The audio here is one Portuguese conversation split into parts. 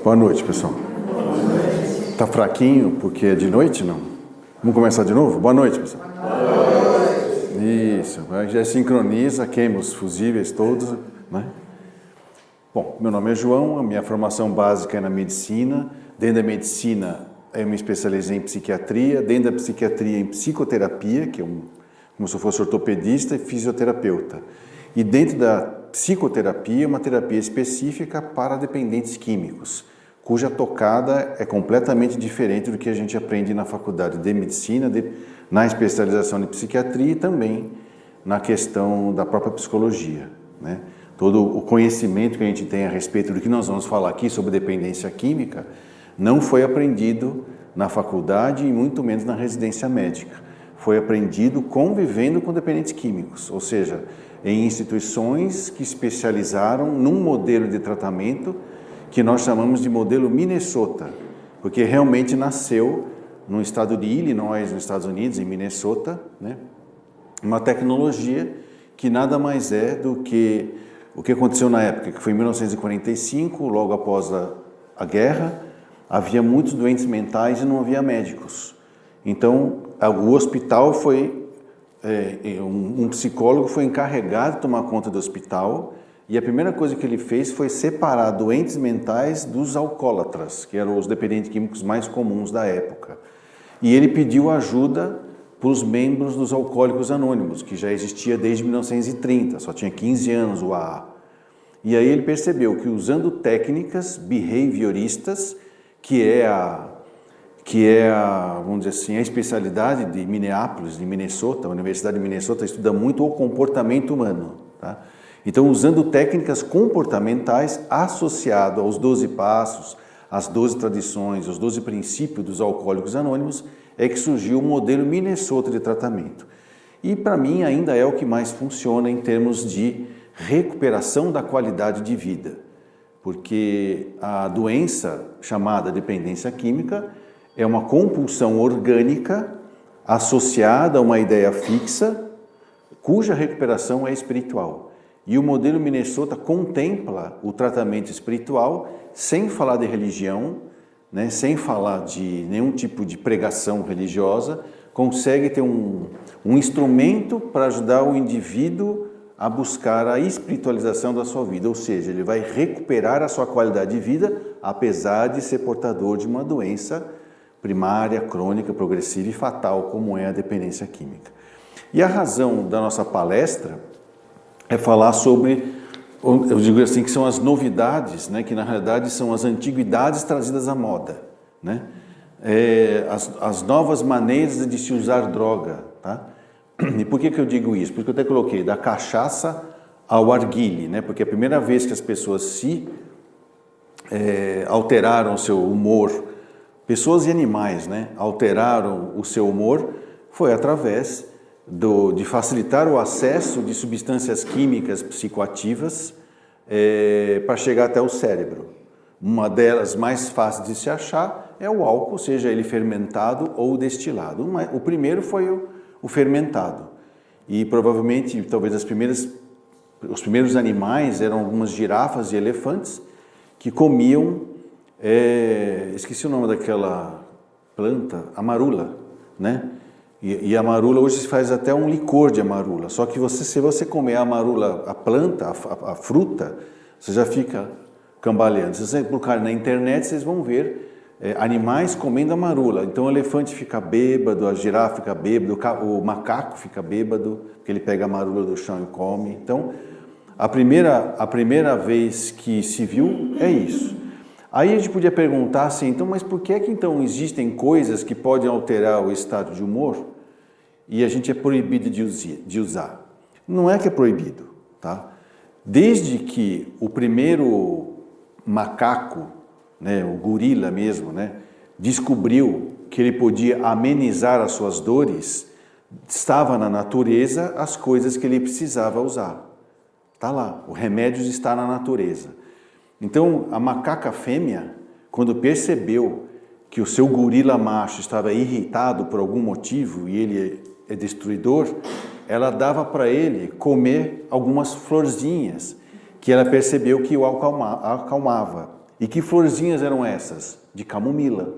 Boa noite, pessoal. Tá fraquinho porque é de noite, não? Vamos começar de novo? Boa noite, pessoal. Boa noite. Isso, já sincroniza, queima os fusíveis todos, né? Bom, meu nome é João, a minha formação básica é na medicina. Dentro da medicina, eu me especializei em psiquiatria, dentro da psiquiatria em psicoterapia, que é como se eu fosse ortopedista e fisioterapeuta. E dentro da psicoterapia, uma terapia específica para dependentes químicos, cuja tocada é completamente diferente do que a gente aprende na faculdade de medicina, na especialização de psiquiatria e também na questão da própria psicologia, né? Todo o conhecimento que a gente tem a respeito do que nós vamos falar aqui sobre dependência química não foi aprendido na faculdade e muito menos na residência médica. Foi aprendido convivendo com dependentes químicos, ou seja, em instituições que especializaram num modelo de tratamento que nós chamamos de modelo Minnesota, porque realmente nasceu no estado de Illinois, nos Estados Unidos, em Minnesota, né? Uma tecnologia que nada mais é do que o que aconteceu na época, que foi em 1945, logo após a guerra, havia muitos doentes mentais e não havia médicos. Então, o hospital foi, um psicólogo foi encarregado de tomar conta do hospital e a primeira coisa que ele fez foi separar doentes mentais dos alcoólatras, que eram os dependentes químicos mais comuns da época. E ele pediu ajuda para os membros dos Alcoólicos Anônimos, que já existia desde 1930, só tinha 15 anos o AA. E aí ele percebeu que usando técnicas behavioristas, que é vamos dizer assim, a especialidade de Minneapolis, de Minnesota, a Universidade de Minnesota estuda muito o comportamento humano, tá? Então, usando técnicas comportamentais associado aos 12 passos, às 12 tradições, aos 12 princípios dos Alcoólicos Anônimos, é que surgiu o modelo Minnesota de tratamento. E para mim ainda é o que mais funciona em termos de recuperação da qualidade de vida, porque a doença chamada dependência química é uma compulsão orgânica associada a uma ideia fixa, cuja recuperação é espiritual. E o modelo Minnesota contempla o tratamento espiritual sem falar de religião, né, sem falar de nenhum tipo de pregação religiosa, consegue ter um instrumento para ajudar o indivíduo a buscar a espiritualização da sua vida, ou seja, ele vai recuperar a sua qualidade de vida, apesar de ser portador de uma doença primária, crônica, progressiva e fatal, como é a dependência química. E a razão da nossa palestra é falar sobre, eu digo assim, que são as novidades, né, que na realidade são as antiguidades trazidas à moda, né? As novas maneiras de se usar droga, tá? E por que eu digo isso? Porque eu até coloquei da cachaça ao arguile, né? Porque a primeira vez que as pessoas alteraram o seu humor, pessoas e animais, né, alteraram o seu humor, foi através de facilitar o acesso de substâncias químicas psicoativas para chegar até o cérebro. Uma delas mais fácil de se achar é o álcool, seja ele fermentado ou destilado. O primeiro foi o fermentado. E provavelmente, talvez os primeiros animais eram algumas girafas e elefantes que comiam, esqueci o nome daquela planta, amarula, né? E a amarula, hoje se faz até um licor de amarula, só que se você comer a amarula, a planta, a fruta, você já fica cambaleando. Se vocês colocarem na internet, vocês vão ver animais comendo amarula. Então o elefante fica bêbado, a girafa fica bêbado, o macaco fica bêbado, porque ele pega a amarula do chão e come. Então, a primeira vez que se viu é isso. Aí a gente podia perguntar assim, então, mas por que é que então existem coisas que podem alterar o estado de humor e a gente é proibido de usar? Não é que é proibido, tá? Desde que o primeiro macaco, né, o gorila mesmo, né, descobriu que ele podia amenizar as suas dores, estava na natureza as coisas que ele precisava usar. Está lá, o remédio está na natureza. Então, a macaca fêmea, quando percebeu que o seu gorila macho estava irritado por algum motivo e ele é destruidor, ela dava para ele comer algumas florzinhas que ela percebeu que o acalmava. E que florzinhas eram essas? De camomila,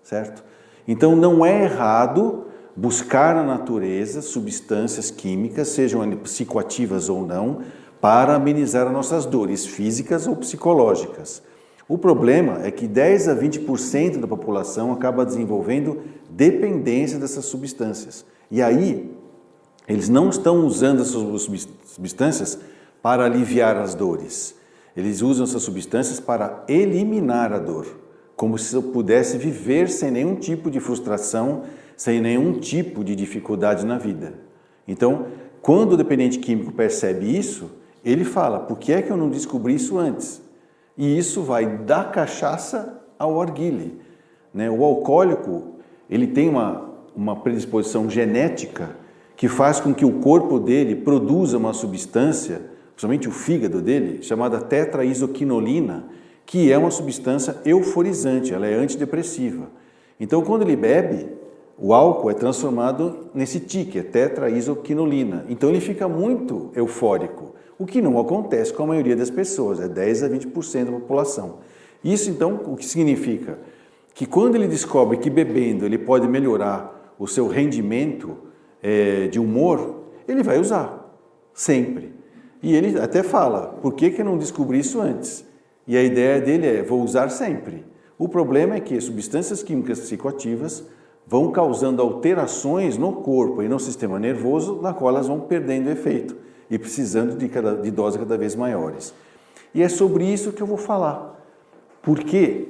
certo? Então não é errado buscar na natureza substâncias químicas, sejam psicoativas ou não, para amenizar as nossas dores físicas ou psicológicas. O problema é que 10 a 20% da população acaba desenvolvendo dependência dessas substâncias. E aí, eles não estão usando essas substâncias para aliviar as dores. Eles usam essas substâncias para eliminar a dor, como se eu pudesse viver sem nenhum tipo de frustração, sem nenhum tipo de dificuldade na vida. Então, quando o dependente químico percebe isso, ele fala, por que é que eu não descobri isso antes? E isso vai da cachaça ao arguile, né? O alcoólico, ele tem uma predisposição genética que faz com que o corpo dele produza uma substância, principalmente o fígado dele, chamada tetraisoquinolina, que é uma substância euforizante, ela é antidepressiva. Então, quando ele bebe, o álcool é transformado nesse tique, é tetraisoquinolina. Então, ele fica muito eufórico, o que não acontece com a maioria das pessoas, é 10 a 20% da população. Isso, então, o que significa? Que quando ele descobre que bebendo ele pode melhorar o seu rendimento de humor, ele vai usar, sempre. E ele até fala, por que eu não descobri isso antes? E a ideia dele é, vou usar sempre. O problema é que substâncias químicas psicoativas vão causando alterações no corpo e no sistema nervoso, na qual elas vão perdendo efeito e precisando de doses cada vez maiores. E é sobre isso que eu vou falar. Porque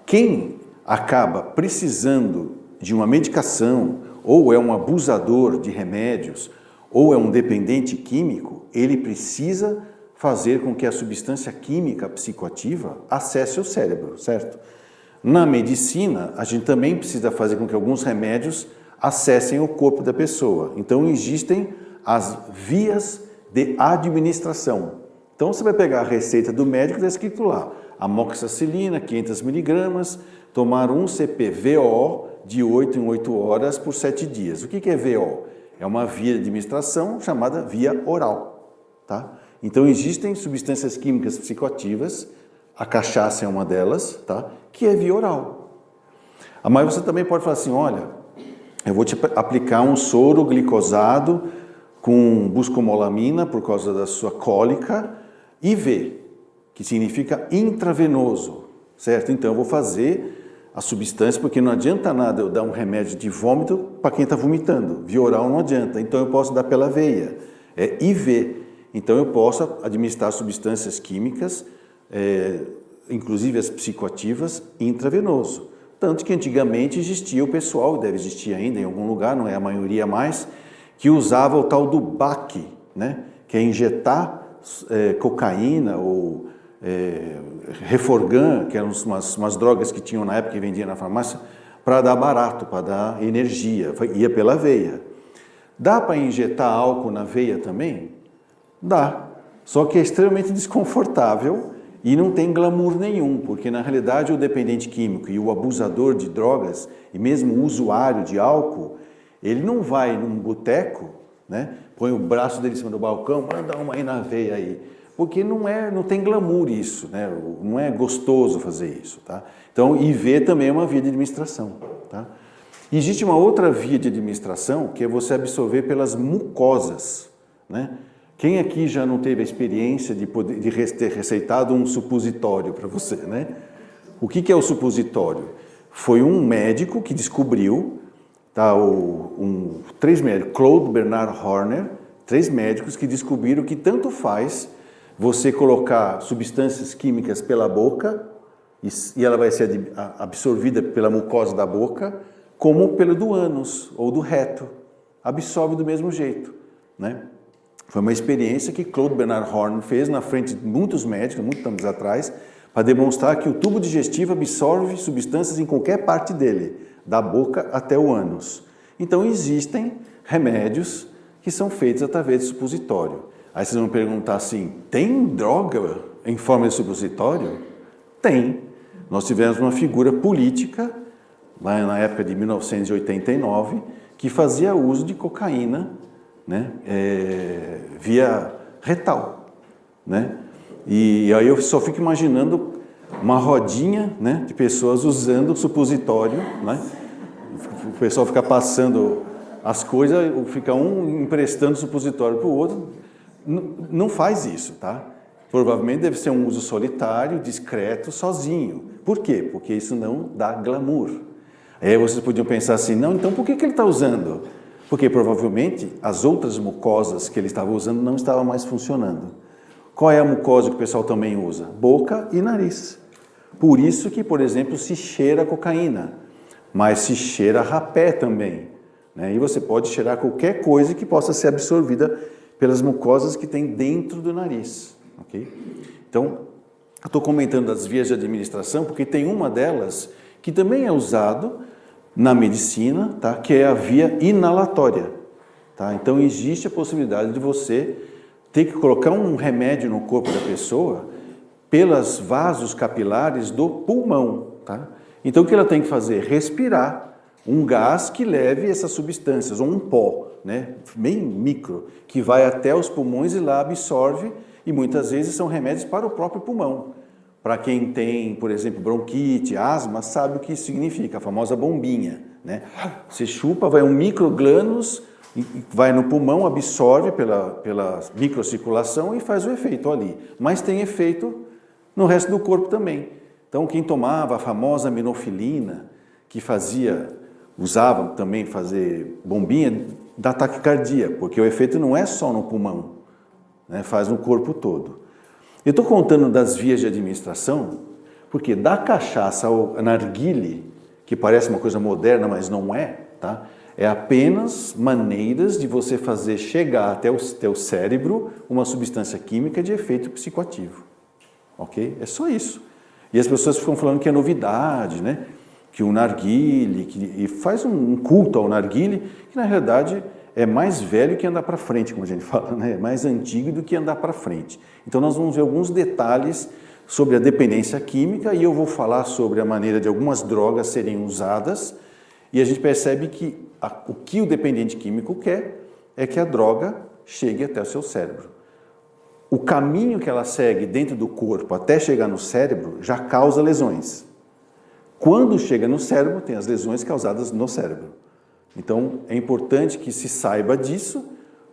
quem acaba precisando de uma medicação, ou é um abusador de remédios, ou é um dependente químico, ele precisa fazer com que a substância química psicoativa acesse o cérebro, certo? Na medicina, a gente também precisa fazer com que alguns remédios acessem o corpo da pessoa. Então, existem as vias de administração. Então, você vai pegar a receita do médico, está escrito lá, amoxicilina, 500 miligramas, tomar um CP-VO de 8 em 8 horas por 7 dias. O que é VO? É uma via de administração chamada via oral, tá? Então, existem substâncias químicas psicoativas, a cachaça é uma delas, tá? Que é via oral. Mas você também pode falar assim, olha, eu vou te aplicar um soro glicosado com buscomolamina por causa da sua cólica, IV, que significa intravenoso, certo? Então, eu vou fazer a substância, porque não adianta nada eu dar um remédio de vômito para quem está vomitando. Via oral não adianta, então eu posso dar pela veia. É IV. Então eu posso administrar substâncias químicas, inclusive as psicoativas, intravenoso. Tanto que antigamente existia o pessoal, deve existir ainda em algum lugar, não é a maioria mais, que usava o tal do BAC, né? Que é injetar cocaína ou Reforgan, que eram umas drogas que tinham na época que vendia na farmácia, para dar barato, para dar energia, ia pela veia. Dá para injetar álcool na veia também? Dá, só que é extremamente desconfortável e não tem glamour nenhum, porque na realidade o dependente químico e o abusador de drogas, e mesmo o usuário de álcool, ele não vai num boteco, né, põe o braço dele em cima do balcão, manda uma aí na veia aí, porque não tem glamour isso, né? Não é gostoso fazer isso, tá? Então, IV também é uma via de administração, tá? E existe uma outra via de administração, que é você absorver pelas mucosas, né? Quem aqui já não teve a experiência de ter receitado um supositório para você, né? O que é o supositório? Foi um médico que descobriu, tá? Três médicos, Claude Bernard Horner, 3 médicos que descobriram que tanto faz você colocar substâncias químicas pela boca e ela vai ser absorvida pela mucosa da boca, como pelo do ânus ou do reto. Absorve do mesmo jeito, né? Foi uma experiência que Claude Bernard Horner fez na frente de muitos médicos, muitos anos atrás, para demonstrar que o tubo digestivo absorve substâncias em qualquer parte dele, da boca até o ânus. Então, existem remédios que são feitos através de supositório. Aí vocês vão perguntar assim, tem droga em forma de supositório? Tem. Nós tivemos uma figura política, lá na época de 1989, que fazia uso de cocaína, né, via retal, né? E aí eu só fico imaginando uma rodinha, né, de pessoas usando supositório, né? O pessoal fica passando as coisas, fica um emprestando supositório para o outro. Não faz isso, tá? Provavelmente deve ser um uso solitário, discreto, sozinho. Por quê? Porque isso não dá glamour. Aí vocês podiam pensar assim, não, então por que ele está usando? Porque provavelmente as outras mucosas que ele estava usando não estavam mais funcionando. Qual é a mucosa que o pessoal também usa? Boca e nariz. Por isso que, por exemplo, se cheira cocaína, mas se cheira rapé também, né? E você pode cheirar qualquer coisa que possa ser absorvida pelas mucosas que tem dentro do nariz, ok? Então, eu estou comentando das vias de administração porque tem uma delas que também é usado na medicina, tá? Que é a via inalatória, tá? Então, existe a possibilidade de você ter que colocar um remédio no corpo da pessoa pelos vasos capilares do pulmão, tá? Então, o que ela tem que fazer? Respirar um gás que leve essas substâncias, ou um pó, né? Bem micro, que vai até os pulmões e lá absorve, e muitas vezes são remédios para o próprio pulmão. Para quem tem, por exemplo, bronquite, asma, sabe o que isso significa, a famosa bombinha, né? Você chupa, vai um microglânus, vai no pulmão, absorve pela microcirculação e faz o efeito ali. Mas tem efeito no resto do corpo também. Então, quem tomava a famosa minofilina, que usava também fazer bombinha, dá taquicardia, porque o efeito não é só no pulmão, né? Faz no corpo todo. Eu estou contando das vias de administração, porque da cachaça ao narguile, que parece uma coisa moderna, mas não é, tá? É apenas maneiras de você fazer chegar até o teu cérebro uma substância química de efeito psicoativo, ok? É só isso. E as pessoas ficam falando que é novidade, né? Que o narguile, e faz um culto ao narguile, que na realidade é mais velho que andar para frente, como a gente fala, né? É mais antigo do que andar para frente. Então nós vamos ver alguns detalhes sobre a dependência química e eu vou falar sobre a maneira de algumas drogas serem usadas e a gente percebe que o que o dependente químico quer é que a droga chegue até o seu cérebro. O caminho que ela segue dentro do corpo até chegar no cérebro já causa lesões. Quando chega no cérebro, tem as lesões causadas no cérebro. Então, é importante que se saiba disso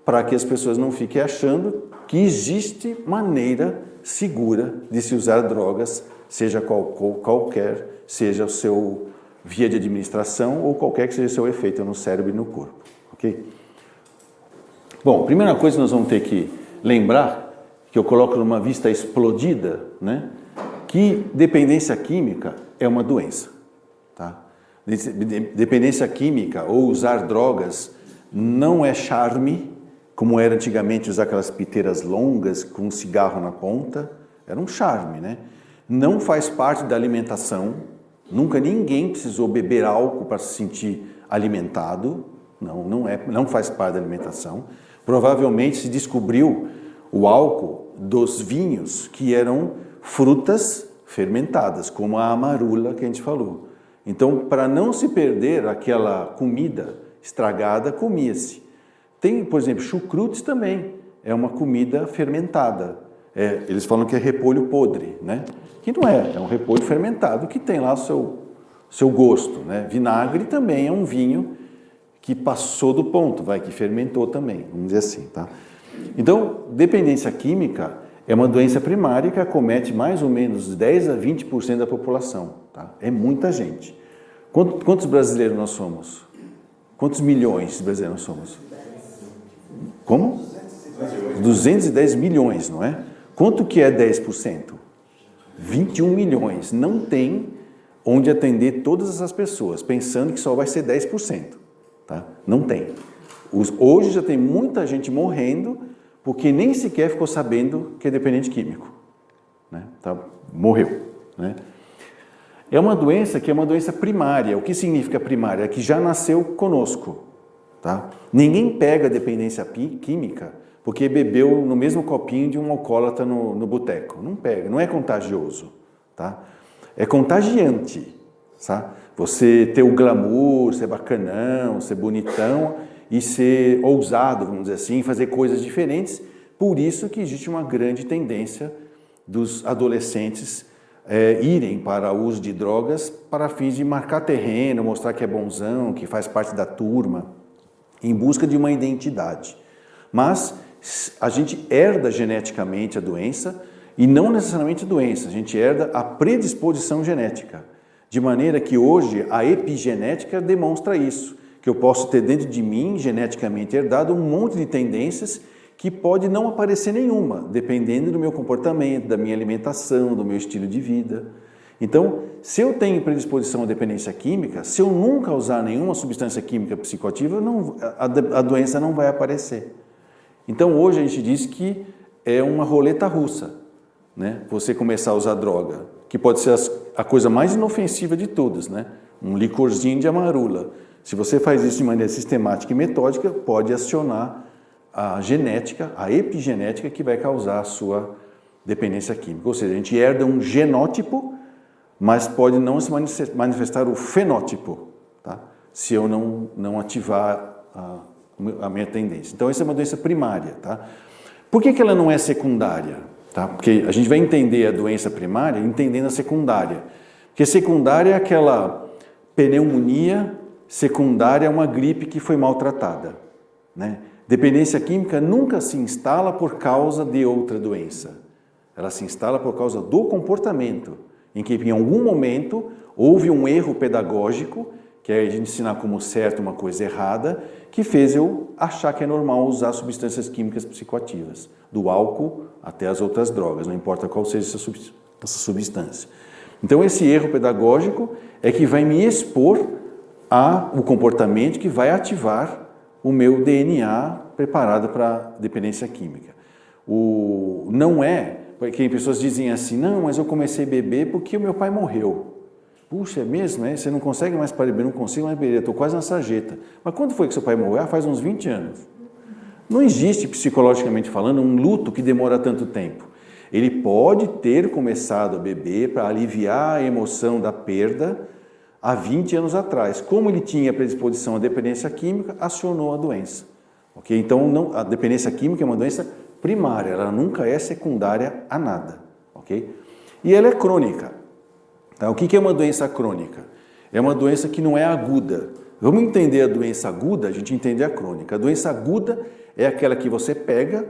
para que as pessoas não fiquem achando que existe maneira segura de se usar drogas, seja qualquer seja o seu via de administração ou qualquer que seja o seu efeito no cérebro e no corpo. Ok? Bom, primeira coisa que nós vamos ter que lembrar, que eu coloco numa vista explodida, né? Que dependência química é uma doença, tá? Dependência química ou usar drogas não é charme, como era antigamente usar aquelas piteiras longas com um cigarro na ponta, era um charme, né? Não faz parte da alimentação, nunca ninguém precisou beber álcool para se sentir alimentado, não faz parte da alimentação. Provavelmente se descobriu o álcool dos vinhos que eram frutas fermentadas, como a amarula que a gente falou. Então, para não se perder aquela comida estragada, comia-se. Tem, por exemplo, chucrutes também, é uma comida fermentada. Eles falam que é repolho podre, né? Que não é um repolho fermentado que tem lá o seu gosto, né? Vinagre também é um vinho que passou do ponto, que fermentou também, vamos dizer assim, tá? Então, dependência química é uma doença primária que acomete mais ou menos 10 a 20% da população, tá? É muita gente. Quantos brasileiros nós somos? Quantos milhões de brasileiros nós somos? Como? 210 milhões, não é? Quanto que é 10%? 21 milhões. Não tem onde atender todas essas pessoas, pensando que só vai ser 10%. Tá? Não tem. Hoje já tem muita gente morrendo porque nem sequer ficou sabendo que é dependente químico. Né? Tá? Morreu. Né? É uma doença que é uma doença primária. O que significa primária? É que já nasceu conosco. Tá? Ninguém pega dependência química porque bebeu no mesmo copinho de um alcoólatra no boteco. Não pega, não é contagioso. Tá? É contagiante. Tá? Você ter o glamour, ser bacanão, ser bonitão e ser ousado, vamos dizer assim, fazer coisas diferentes. Por isso que existe uma grande tendência dos adolescentes irem para o uso de drogas para fins de marcar terreno, mostrar que é bonzão, que faz parte da turma, em busca de uma identidade. Mas a gente herda geneticamente a doença, e não necessariamente a doença, a gente herda a predisposição genética. De maneira que hoje a epigenética demonstra isso, que eu posso ter dentro de mim, geneticamente herdado, um monte de tendências que pode não aparecer nenhuma, dependendo do meu comportamento, da minha alimentação, do meu estilo de vida. Então, se eu tenho predisposição à dependência química, se eu nunca usar nenhuma substância química psicoativa, a doença não vai aparecer. Então, hoje a gente diz que é uma roleta russa, né? Você começar a usar droga, que pode ser a coisa mais inofensiva de todas, né? Um licorzinho de amarula. Se você faz isso de maneira sistemática e metódica, pode acionar a genética, a epigenética que vai causar a sua dependência química. Ou seja, a gente herda um genótipo, mas pode não se manifestar o fenótipo, tá? Se eu não ativar a minha tendência. Então, essa é uma doença primária, tá? Por que ela não é secundária? Tá? Porque a gente vai entender a doença primária entendendo a secundária. Porque secundária é aquela pneumonia, secundária é uma gripe que foi maltratada, né? Dependência química nunca se instala por causa de outra doença. Ela se instala por causa do comportamento, em que em algum momento houve um erro pedagógico, que é a gente ensinar como certo uma coisa errada, que fez eu achar que é normal usar substâncias químicas psicoativas, do álcool até as outras drogas, não importa qual seja essa substância. Então esse erro pedagógico é que vai me expor ao comportamento que vai ativar o meu DNA preparado para dependência química. Não é, porque pessoas dizem assim, não, mas eu comecei a beber porque o meu pai morreu. Puxa, é mesmo? Você não consegue mais parar de beber, não consigo mais beber, estou quase na sarjeta. Mas quando foi que seu pai morreu? Ah, faz uns 20 anos. Não existe, psicologicamente falando, um luto que demora tanto tempo. Ele pode ter começado a beber para aliviar a emoção da perda há 20 anos atrás. Como ele tinha predisposição à dependência química, acionou a doença. Okay? Então, a dependência química é uma doença primária, ela nunca é secundária a nada. Okay? E ela é crônica. Tá? O que é uma doença crônica? É uma doença que não é aguda. Vamos entender a doença aguda, a gente entende a crônica. A doença aguda é aquela que você pega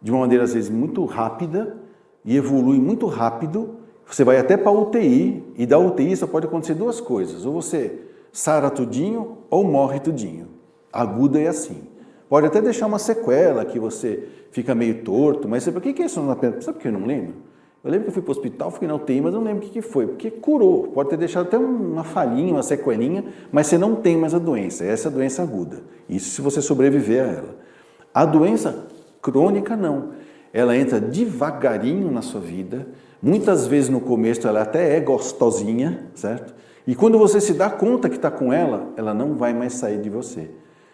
de uma maneira, às vezes, muito rápida e evolui muito rápido. Você vai até para a UTI, e da UTI só pode acontecer duas coisas. Ou você sara tudinho, ou morre tudinho. Aguda é assim. Pode até deixar uma sequela, que você fica meio torto, mas por que é isso? Sabe por que eu não lembro? Eu lembro que eu fui para o hospital, fiquei na UTI, mas eu não lembro o que foi. Porque curou. Pode ter deixado até uma falhinha, uma sequelinha, mas você não tem mais a doença. Essa é a doença aguda. Isso se você sobreviver a ela. A doença crônica, não. Ela entra devagarinho na sua vida. Muitas vezes no começo ela até é gostosinha, certo? E quando você se dá conta que está com ela, ela não vai mais sair de você.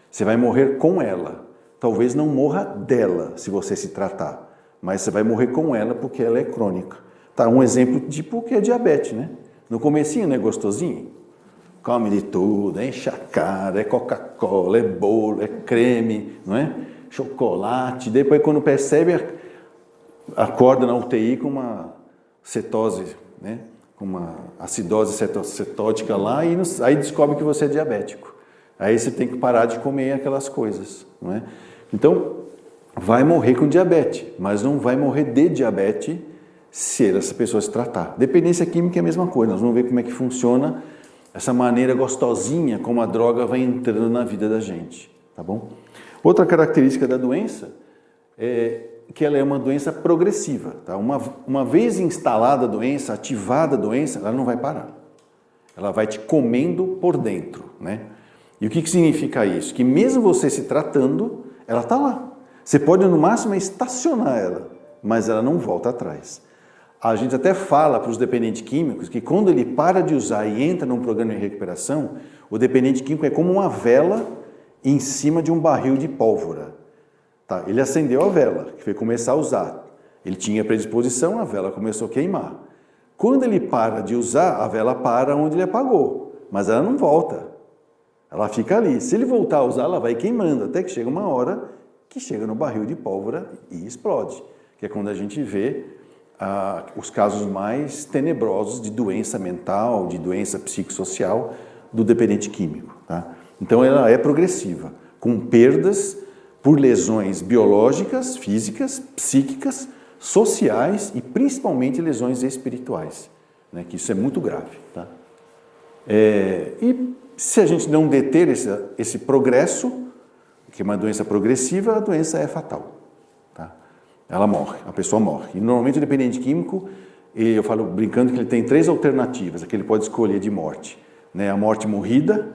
Você vai morrer com ela. Talvez não morra dela, se você se tratar. Mas você vai morrer com ela porque ela é crônica. Tá, um exemplo tipo que é diabetes, né? No comecinho não é gostosinho? Come de tudo, enche a cara, é Coca-Cola, é bolo, é creme, não é? Chocolate. Depois quando percebe, acorda na UTI com uma cetose, né? Com uma acidose cetótica lá e aí descobre que você é diabético. Aí você tem que parar de comer aquelas coisas, não é? Então, vai morrer com diabetes, mas não vai morrer de diabetes se essa pessoa se tratar. Dependência química é a mesma coisa, nós vamos ver como é que funciona essa maneira gostosinha como a droga vai entrando na vida da gente, tá bom? Outra característica da doença é que ela é uma doença progressiva, tá? Uma vez instalada a doença, ativada a doença, ela não vai parar. Ela vai te comendo por dentro, né? E o que significa isso? Que mesmo você se tratando, ela está lá. Você pode, no máximo, estacionar ela, mas ela não volta atrás. A gente até fala para os dependentes químicos que quando ele para de usar e entra num programa de recuperação, o dependente químico é como uma vela em cima de um barril de pólvora. Tá? Ele acendeu a vela, que foi começar a usar. Ele tinha predisposição, a vela começou a queimar. Quando ele para de usar, a vela para onde ele apagou, mas ela não volta. Ela fica ali. Se ele voltar a usar, ela vai queimando, até que chega uma hora que chega no barril de pólvora e explode. Que é quando a gente vê os casos mais tenebrosos de doença mental, de doença psicossocial do dependente químico. Tá? Então ela é progressiva, com perdas por lesões biológicas, físicas, psíquicas, sociais e principalmente lesões espirituais, né? Que isso é muito grave. Tá? E se a gente não deter esse progresso, que é uma doença progressiva, a doença é fatal. Tá? Ela morre, a pessoa morre. E normalmente o dependente químico, eu falo brincando que ele tem 3 alternativas, que ele pode escolher de morte. Né? A morte morrida,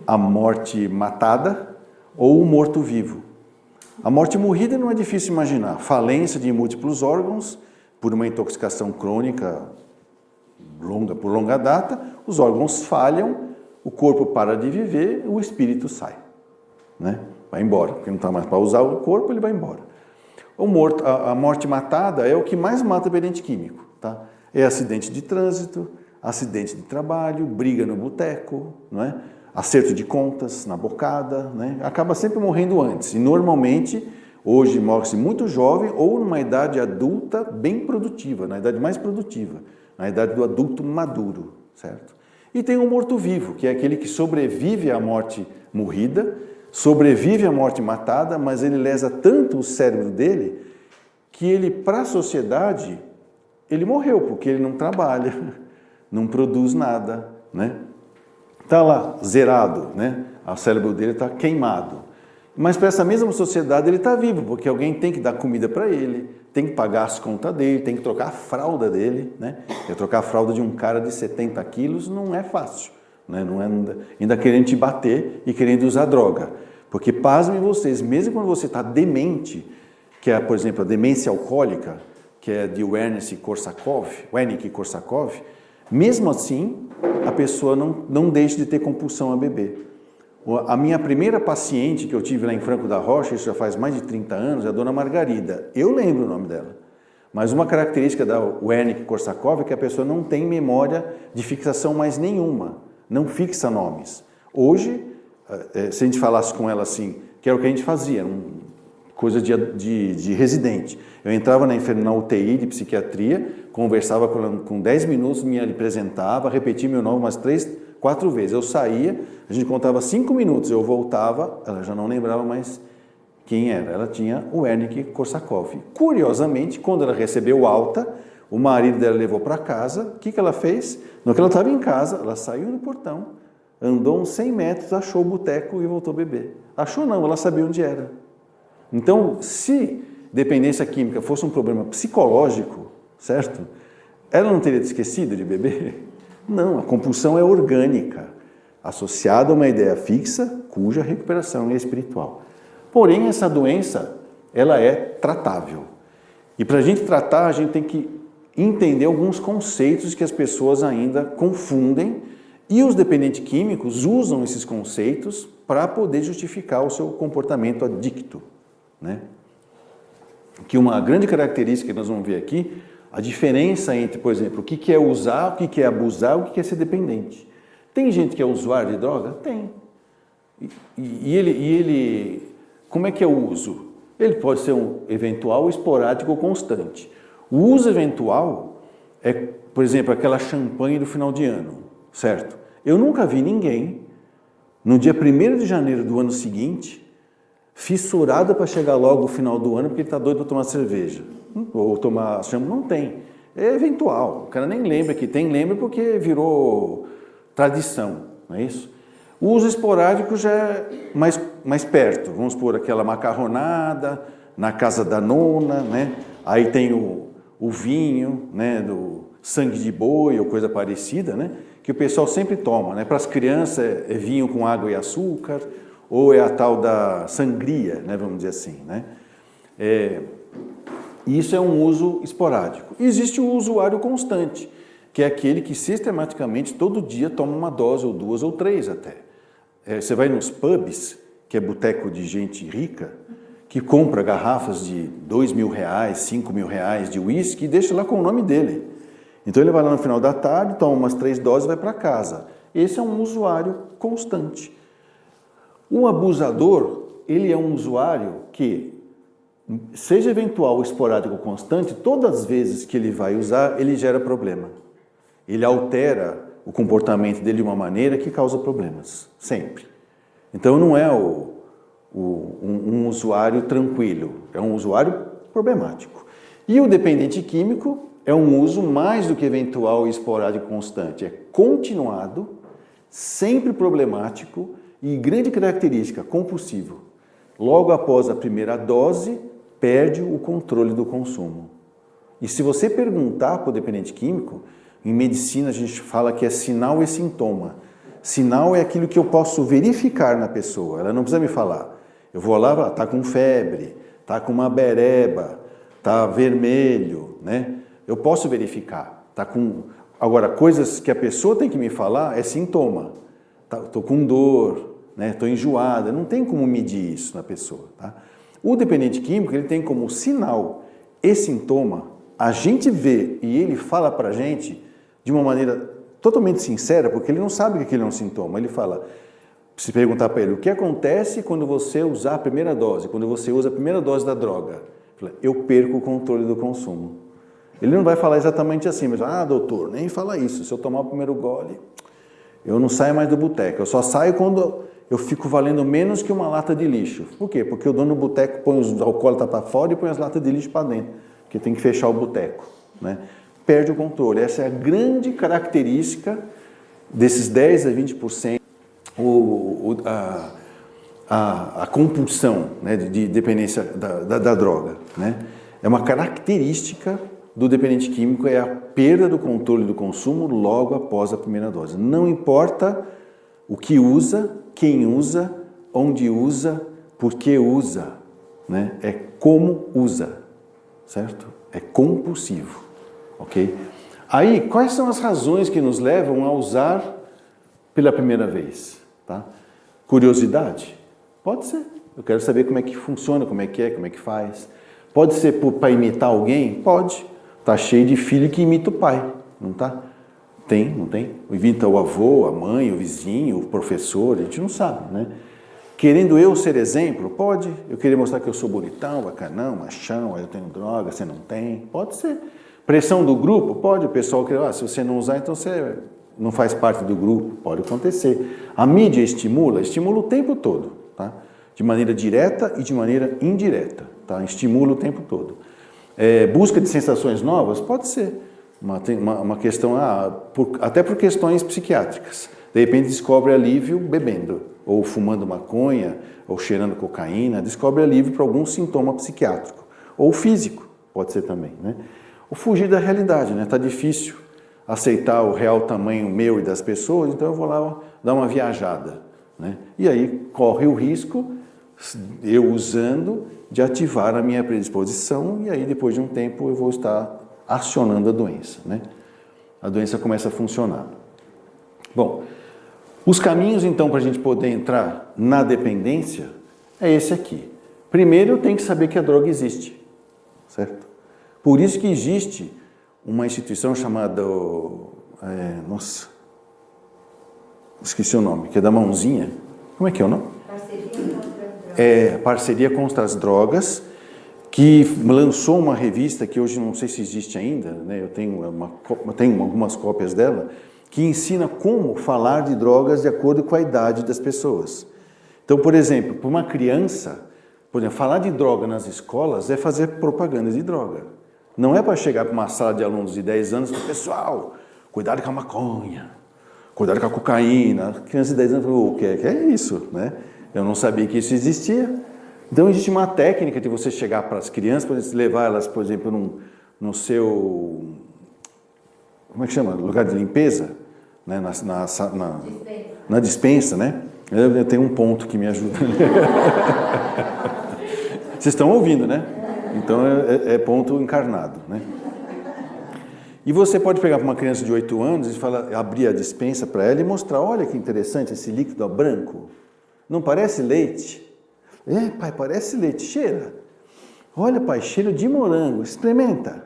a morte matada ou o morto-vivo. A morte morrida não é difícil imaginar. Falência de múltiplos órgãos por uma intoxicação crônica por longa data, os órgãos falham, o corpo para de viver, o espírito sai. Né? Vai embora, porque não está mais para usar o corpo, ele vai embora. A morte matada é o que mais mata o dependente químico. Tá? É acidente de trânsito, acidente de trabalho, briga no boteco, não é? Acerto de contas na bocada, né? Acaba sempre morrendo antes. E normalmente, hoje morre-se muito jovem ou numa idade adulta bem produtiva, na idade mais produtiva, na idade do adulto maduro, certo? E tem o morto-vivo, que é aquele que sobrevive à morte morrida, sobrevive à morte matada, mas ele lesa tanto o cérebro dele que ele, para a sociedade, ele morreu, porque ele não trabalha, não produz nada, né? Está lá, zerado, né? O cérebro dele está queimado. Mas para essa mesma sociedade ele está vivo, porque alguém tem que dar comida para ele, tem que pagar as contas dele, tem que trocar a fralda dele, né? E trocar a fralda de um cara de 70 quilos não é fácil, né? Não é ainda querendo te bater e querendo usar droga. Porque, pasmem vocês, mesmo quando você está demente, que é, por exemplo, a demência alcoólica, que é de Wernicke-Korsakoff, mesmo assim, a pessoa não deixa de ter compulsão a beber. A minha primeira paciente que eu tive lá em Franco da Rocha, isso já faz mais de 30 anos, é a dona Margarida. Eu lembro o nome dela. Mas uma característica da Wernicke-Korsakoff é que a pessoa não tem memória de fixação mais nenhuma, não fixa nomes. Hoje, se a gente falasse com ela assim, que era o que a gente fazia, coisa de residente. Eu entrava na UTI de psiquiatria, conversava com ela com 10 minutos, me apresentava, repetia meu nome umas 3, 4 vezes. Eu saía, a gente contava 5 minutos, eu voltava, ela já não lembrava mais quem era. Ela tinha o Wernicke-Korsakoff. Curiosamente, quando ela recebeu alta, o marido dela levou para casa, o que ela fez? No que ela estava em casa, ela saiu no portão, andou uns 100 metros, achou o boteco e voltou a beber. Achou não, ela sabia onde era. Então, se dependência química fosse um problema psicológico, certo? Ela não teria esquecido de beber? Não, a compulsão é orgânica, associada a uma ideia fixa, cuja recuperação é espiritual. Porém, essa doença, ela é tratável. E para a gente tratar, a gente tem que entender alguns conceitos que as pessoas ainda confundem, e os dependentes químicos usam esses conceitos para poder justificar o seu comportamento adicto. Né? Que uma grande característica que nós vamos ver aqui, a diferença entre, por exemplo, o que é usar, o que é abusar, o que é ser dependente. Tem gente que é usuário de droga? Tem. E ele, como é que é o uso? Ele pode ser um eventual, esporádico ou constante. O uso eventual é, por exemplo, aquela champanhe do final de ano, certo? Eu nunca vi ninguém, no dia 1º de janeiro do ano seguinte, fissurado para chegar logo no final do ano porque ele está doido para tomar cerveja ou tomar champanhe. Não tem, é eventual, o cara nem lembra que tem, lembra porque virou tradição, não é isso? O uso esporádico já é mais perto, vamos pôr aquela macarronada na casa da nona, né? Aí tem o vinho, né, do sangue de boi ou coisa parecida, né, que o pessoal sempre toma, né? Para as crianças é vinho com água e açúcar, ou é a tal da sangria, né, vamos dizer assim, né? Isso é um uso esporádico. E existe o usuário constante, que é aquele que sistematicamente todo dia toma uma dose, ou 2 ou 3 até. Você vai nos pubs, que é boteco de gente rica, que compra garrafas de R$2.000, R$5.000 de uísque e deixa lá com o nome dele. Então ele vai lá no final da tarde, toma umas 3 doses e vai para casa. Esse é um usuário constante. O abusador, ele é um usuário que seja eventual, esporádico ou constante, todas as vezes que ele vai usar, ele gera problema. Ele altera o comportamento dele de uma maneira que causa problemas, sempre. Então não é um usuário tranquilo, é um usuário problemático. E o dependente químico é um uso mais do que eventual, esporádico e constante. É continuado, sempre problemático e grande característica, compulsivo. Logo após a primeira dose, perde o controle do consumo. E se você perguntar para o dependente químico, em medicina a gente fala que é sinal e sintoma. Sinal é aquilo que eu posso verificar na pessoa, ela não precisa me falar. Eu vou lá, está com febre, está com uma bereba, está vermelho, né? Eu posso verificar. Tá com... Agora, coisas que a pessoa tem que me falar é sintoma. Estou com dor, né? Estou enjoada, não tem como medir isso na pessoa. Tá? O dependente químico ele tem como sinal e sintoma, a gente vê e ele fala para a gente de uma maneira totalmente sincera, porque ele não sabe que aquilo é um sintoma. Ele fala, se perguntar para ele, o que acontece quando você usar a primeira dose, quando você usa a primeira dose da droga? Eu perco o controle do consumo. Ele não vai falar exatamente assim, mas, doutor, nem fala isso, se eu tomar o primeiro gole, eu não saio mais do boteco, eu só saio quando eu fico valendo menos que uma lata de lixo. Por quê? Porque o dono do boteco põe os alcoólatras para fora e põe as latas de lixo para dentro, porque tem que fechar o boteco, né? Perde o controle. Essa é a grande característica desses 10 a 20%, a compulsão, né, de dependência da droga. Né? É uma característica do dependente químico, é a perda do controle do consumo logo após a primeira dose. Não importa o que usa, quem usa, onde usa, por que usa. Né? É como usa, certo? É compulsivo. Ok? Aí, quais são as razões que nos levam a usar pela primeira vez? Tá? Curiosidade? Pode ser. Eu quero saber como é que funciona, como é que faz. Pode ser para imitar alguém? Pode. Tá cheio de filho que imita o pai, não tá? Tem, não tem? Imita o avô, a mãe, o vizinho, o professor, a gente não sabe, né? Querendo eu ser exemplo? Pode. Eu queria mostrar que eu sou bonitão, bacanão, machão, eu tenho droga, você não tem? Pode ser. Pressão do grupo? Pode. O pessoal quer, se você não usar, então você não faz parte do grupo. Pode acontecer. A mídia estimula o tempo todo, tá? De maneira direta e de maneira indireta, tá? Estimula o tempo todo. Busca de sensações novas? Pode ser. Uma questão, até por questões psiquiátricas. De repente descobre alívio bebendo, ou fumando maconha, ou cheirando cocaína, descobre alívio para algum sintoma psiquiátrico. Ou físico, pode ser também, né? Ou fugir da realidade, né? Tá difícil aceitar o real tamanho meu e das pessoas, então eu vou lá dar uma viajada, né? E aí corre o risco, eu usando, de ativar a minha predisposição, e aí depois de um tempo eu vou estar acionando a doença, né? A doença começa a funcionar. Bom, os caminhos então para a gente poder entrar na dependência é esse aqui. Primeiro eu tenho que saber que a droga existe, certo? Por isso que existe uma instituição chamada, esqueci o nome, que é da mãozinha. Como é que é o nome? Parceria contra as drogas, que lançou uma revista que hoje não sei se existe ainda, né? Eu tenho algumas cópias dela, que ensina como falar de drogas de acordo com a idade das pessoas. Então, por exemplo, para uma criança, falar de droga nas escolas é fazer propaganda de droga. Não é para chegar para uma sala de alunos de 10 anos e falar, pessoal, cuidado com a maconha, cuidado com a cocaína. A criança de 10 anos falou, o que é isso? Né? Eu não sabia que isso existia. Então, existe uma técnica de você chegar para as crianças, levar elas, por exemplo, no seu, como é que chama? Lugar de limpeza, né? Na dispensa, né? Eu tenho um ponto que me ajuda. Vocês estão ouvindo, né? Então, é ponto encarnado, né? E você pode pegar para uma criança de 8 anos e abrir a dispensa para ela e mostrar, olha que interessante esse líquido branco. Não parece leite? Pai, parece leite. Cheira. Olha, pai, cheiro de morango. Experimenta.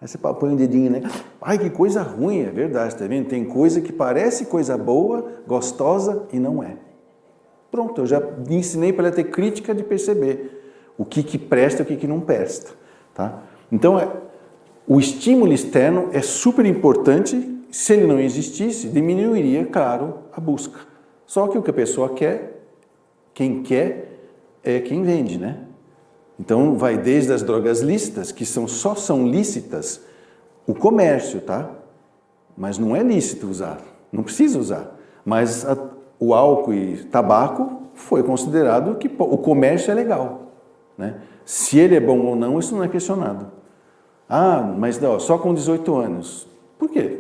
Aí você põe um dedinho, né? Ai, que coisa ruim. É verdade, tá vendo? Tem coisa que parece coisa boa, gostosa e não é. Pronto, eu já ensinei para ela ter crítica de perceber. O que presta e o que não presta. Tá? Então, o estímulo externo é super importante. Se ele não existisse, diminuiria, claro, a busca. Só que o que a pessoa quer, quem quer, é quem vende, né? Então, vai desde as drogas lícitas, que só são lícitas, o comércio, tá? Mas não é lícito usar, não precisa usar. Mas o álcool e tabaco foi considerado que o comércio é legal, né? Se ele é bom ou não, isso não é questionado. Ah, mas não, só com 18 anos. Por quê?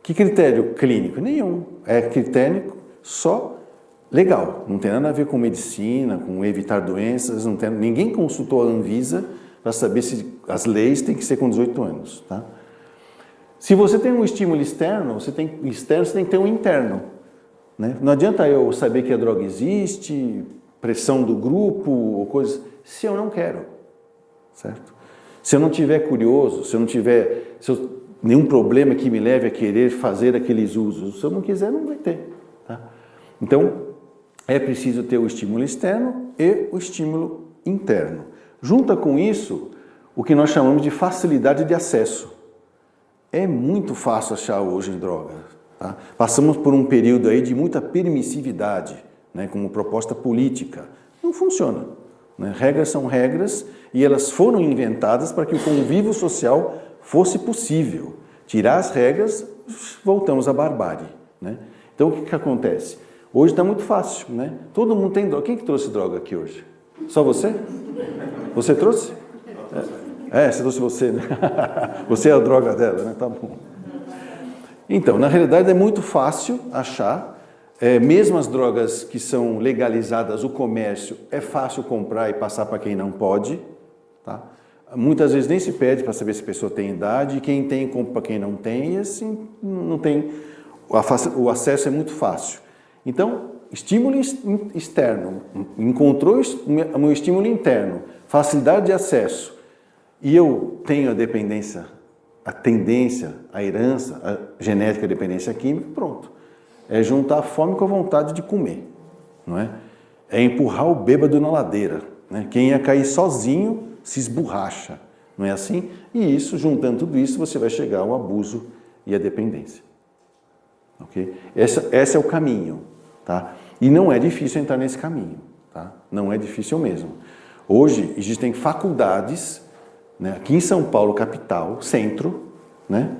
Que critério clínico? Nenhum. É critério só legal. Não tem nada a ver com medicina, com evitar doenças. Ninguém consultou a Anvisa para saber se as leis têm que ser com 18 anos. Tá? Se você tem um estímulo externo, você tem que ter um interno. Né? Não adianta eu saber que a droga existe, pressão do grupo, ou coisas, se eu não quero. Certo? Se eu não tiver curioso, se eu não tiver nenhum problema que me leve a querer fazer aqueles usos, se eu não quiser, não vai ter. Tá? Então, é preciso ter o estímulo externo e o estímulo interno. Junta com isso o que nós chamamos de facilidade de acesso. É muito fácil achar hoje droga. Tá? Passamos por um período aí de muita permissividade, né, como proposta política. Não funciona. Né? Regras são regras e elas foram inventadas para que o convívio social fosse possível. Tirar as regras, voltamos à barbárie. Né? Então, o que acontece? Hoje está muito fácil, né? Todo mundo tem droga. Quem que trouxe droga aqui hoje? Só você? Você trouxe? Você trouxe você, né? Você é a droga dela, né? Tá bom. Então, na realidade, é muito fácil achar. Mesmo as drogas que são legalizadas, o comércio, é fácil comprar e passar para quem não pode. Tá? Muitas vezes nem se pede para saber se a pessoa tem idade, e quem tem compra para quem não tem, e assim não tem. O acesso é muito fácil. Então, estímulo externo, encontrou o meu estímulo interno, facilidade de acesso, e eu tenho a dependência, a tendência, a herança, a genética, a dependência química, pronto. É juntar a fome com a vontade de comer, não é? É empurrar o bêbado na ladeira, né? Quem ia cair sozinho se esborracha, não é assim? E isso, juntando tudo isso, você vai chegar ao abuso e à dependência. Ok? Esse é o caminho, tá? E não é difícil entrar nesse caminho, tá? Não é difícil mesmo. Hoje existem faculdades, né, aqui em São Paulo, capital, centro, né,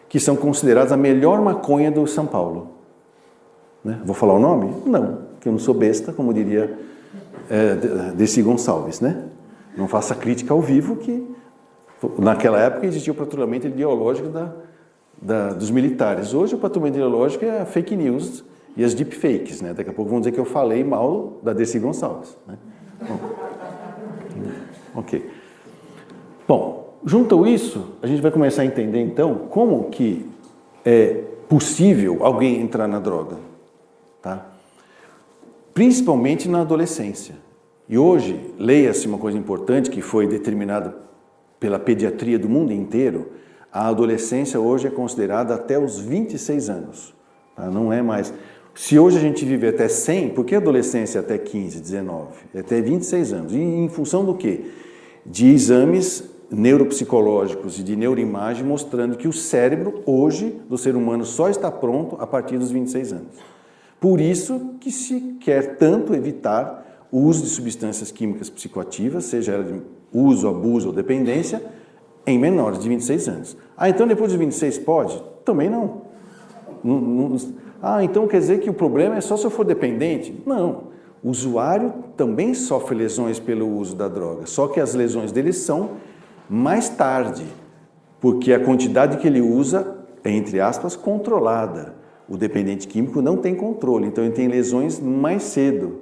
que são consideradas a melhor maconha do São Paulo. Né? Vou falar o nome? Não, porque eu não sou besta, como diria Desi Gonçalves, né? Não faça crítica ao vivo, que naquela época existia o patrulhamento ideológico dos militares. Hoje o patrulhamento ideológico é a fake news e as deepfakes, né? Daqui a pouco vão dizer que eu falei mal da Desi Gonçalves. Né? Bom, ok. Bom, junto a isso, a gente vai começar a entender então como que é possível alguém entrar na droga. Tá? Principalmente na adolescência. E hoje, leia-se uma coisa importante que foi determinada pela pediatria do mundo inteiro, a adolescência hoje é considerada até os 26 anos. Tá? Não é mais... Se hoje a gente vive até 100, por que a adolescência até 15, 19? Até 26 anos. E em função do quê? De exames neuropsicológicos e de neuroimagem mostrando que o cérebro hoje do ser humano só está pronto a partir dos 26 anos. Por isso que se quer tanto evitar o uso de substâncias químicas psicoativas, seja ela de uso, abuso ou dependência, em menores de 26 anos. Ah, então depois dos 26 pode? Também não. Então quer dizer que o problema é só se eu for dependente? Não. O usuário também sofre lesões pelo uso da droga, só que as lesões dele são mais tarde, porque a quantidade que ele usa é, entre aspas, controlada. O dependente químico não tem controle, então ele tem lesões mais cedo,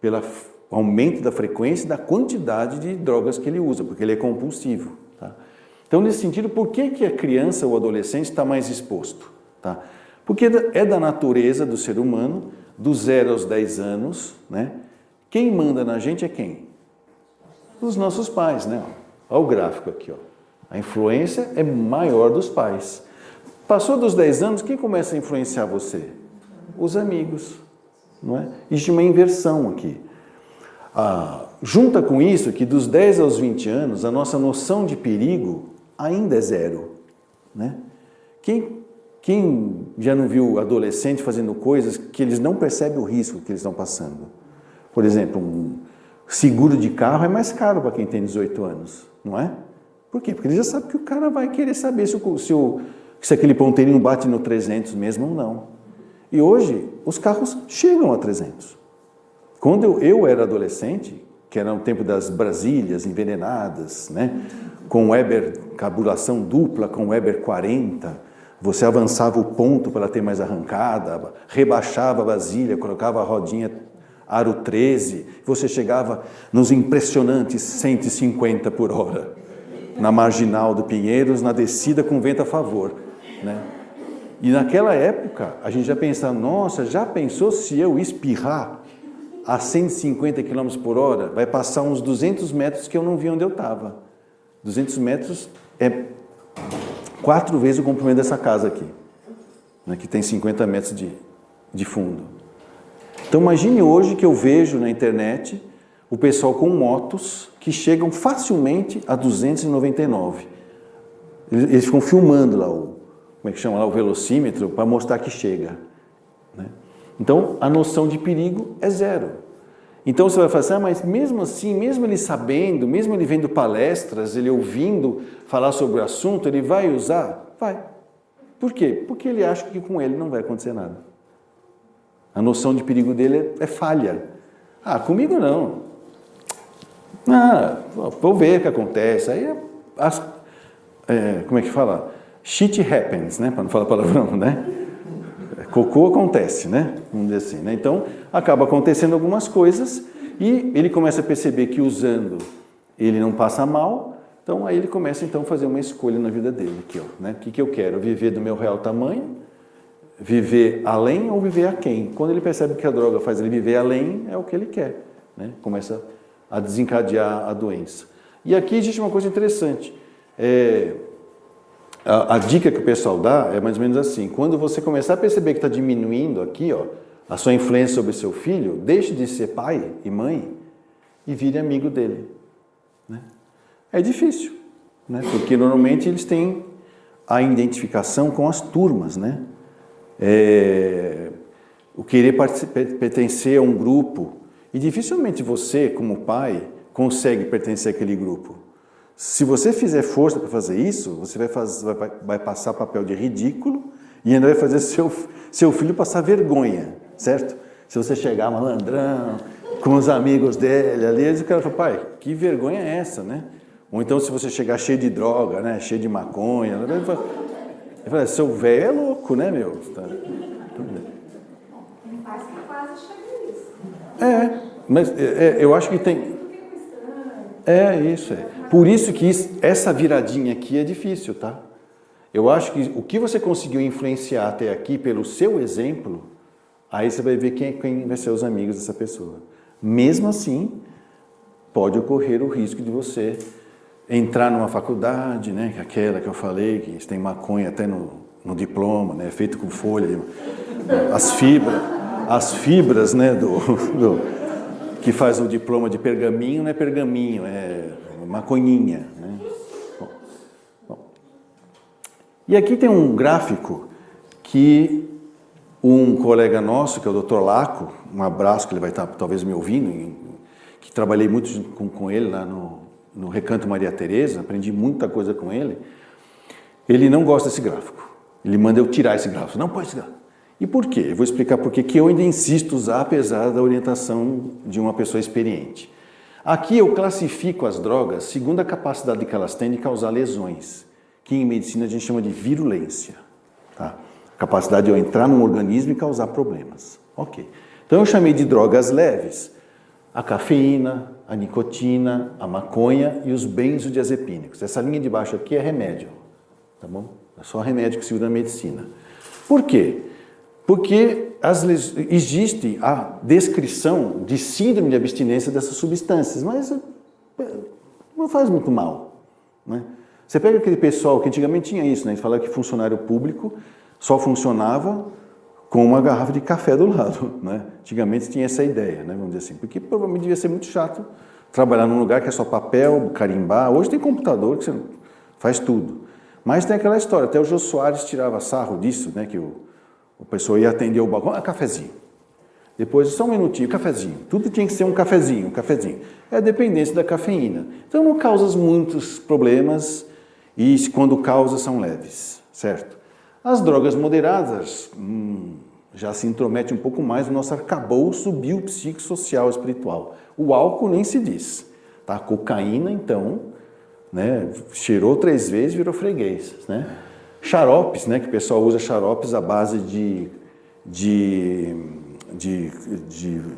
pelo aumento da frequência e da quantidade de drogas que ele usa, porque ele é compulsivo. Tá? Então, nesse sentido, por que a criança ou adolescente está mais exposto? Tá? Porque é da natureza do ser humano, dos 0 aos 10 anos, né? Quem manda na gente é quem? Os nossos pais, né? Olha o gráfico aqui, ó. A influência é maior dos pais. Passou dos 10 anos, quem começa a influenciar você? Os amigos, não é? Existe uma inversão aqui. junta com isso que dos 10 aos 20 anos, a nossa noção de perigo ainda é zero, né? Quem já não viu adolescente fazendo coisas que eles não percebem o risco que eles estão passando? Por exemplo, um seguro de carro é mais caro para quem tem 18 anos, não é? Por quê? Porque ele já sabe que o cara vai querer saber se aquele ponteirinho bate no 300 mesmo ou não. E hoje, os carros chegam a 300. Quando eu era adolescente, que era o tempo das Brasílias envenenadas, né? Com Weber, carburação dupla, com Weber 40, você avançava o ponto para ter mais arrancada, rebaixava a vasilha, colocava a rodinha aro 13, você chegava nos impressionantes 150 por hora, na marginal do Pinheiros, na descida com vento a favor, né? E naquela época, a gente já pensava, nossa, já pensou se eu espirrar a 150 km por hora? Vai passar uns 200 metros que eu não vi onde eu estava. 200 metros é 4 vezes o comprimento dessa casa aqui, né, que tem 50 metros de fundo. Então imagine hoje que eu vejo na internet o pessoal com motos que chegam facilmente a 299. Eles ficam filmando lá como é que chama lá, o velocímetro para mostrar que chega, né? Então a noção de perigo é zero. Então você vai falar assim, mas mesmo assim, mesmo ele sabendo, mesmo ele vendo palestras, ele ouvindo falar sobre o assunto, ele vai usar? Vai. Por quê? Porque ele acha que com ele não vai acontecer nada. A noção de perigo dele é falha. Ah, comigo não. Ah, vou ver o que acontece. Aí, como é que fala? Shit happens, né? Para não falar palavrão, né? Cocô acontece, né? Vamos dizer assim, né? Então, acaba acontecendo algumas coisas e ele começa a perceber que usando ele não passa mal, então aí ele começa então a fazer uma escolha na vida dele. Aqui, ó, né? O que eu quero? Viver do meu real tamanho? Viver além ou viver aquém? Quando ele percebe que a droga faz ele viver além, é o que ele quer, né? Começa a desencadear a doença. E aqui existe uma coisa interessante. A dica que o pessoal dá é mais ou menos assim: quando você começar a perceber que está diminuindo aqui, ó, a sua influência sobre seu filho, deixe de ser pai e mãe e vire amigo dele, né? É difícil, né? Porque normalmente eles têm a identificação com as turmas, né? O querer pertencer a um grupo, e dificilmente você, como pai, consegue pertencer àquele grupo. Se você fizer força para fazer isso, você vai passar papel de ridículo e ainda vai fazer seu filho passar vergonha, certo? Se você chegar malandrão, com os amigos dele ali, o cara fala, pai, que vergonha é essa, né? Ou então se você chegar cheio de droga, né? Cheio de maconha, ele fala, seu velho é louco, né, meu? Tá... Tem pais que quase chegam nisso. Mas eu acho que tem... isso. Por isso que essa viradinha aqui é difícil, tá? Eu acho que o que você conseguiu influenciar até aqui pelo seu exemplo, aí você vai ver quem vai ser os amigos dessa pessoa. Mesmo assim, pode ocorrer o risco de você entrar numa faculdade, né? Aquela que eu falei, que tem maconha até no diploma, né? Feito com folha, as fibras, né? Que faz o diploma de pergaminho, não é pergaminho, é maconhinha, né? Bom. E aqui tem um gráfico que um colega nosso, que é o Dr. Laco, um abraço, que ele vai estar talvez me ouvindo, que trabalhei muito com ele lá no Recanto Maria Tereza, aprendi muita coisa com ele. Ele não gosta desse gráfico. Ele manda eu tirar esse gráfico. Não pode tirar. E por quê? Eu vou explicar por que eu ainda insisto usar, apesar da orientação de uma pessoa experiente. Aqui eu classifico as drogas segundo a capacidade que elas têm de causar lesões, que em medicina a gente chama de virulência. Tá? A capacidade de eu entrar num organismo e causar problemas. Ok. Então eu chamei de drogas leves a cafeína, a nicotina, a maconha e os benzodiazepínicos. Essa linha de baixo aqui é remédio, tá bom? É só remédio que segura a medicina. Por quê? Porque existe a descrição de síndrome de abstinência dessas substâncias, mas não faz muito mal, né? Você pega aquele pessoal que antigamente tinha isso, né? A gente falava que funcionário público só funcionava com uma garrafa de café do lado, né? Antigamente tinha essa ideia, né? Vamos dizer assim, porque provavelmente devia ser muito chato trabalhar num lugar que é só papel, carimbar. Hoje tem computador que você faz tudo. Mas tem aquela história, até o Jô Soares tirava sarro disso, né, que o pessoal ia atender o balcão, cafezinho. Depois, só um minutinho, cafezinho. Tudo tinha que ser um cafezinho. É a dependência da cafeína. Então não causa muitos problemas e quando causa são leves, certo? As drogas moderadas já se intromete um pouco mais no nosso arcabouço biopsicossocial espiritual. O álcool nem se diz. Tá? A cocaína, então, né, cheirou 3 vezes, virou freguês. Né? Xaropes, né, que o pessoal usa xaropes à base de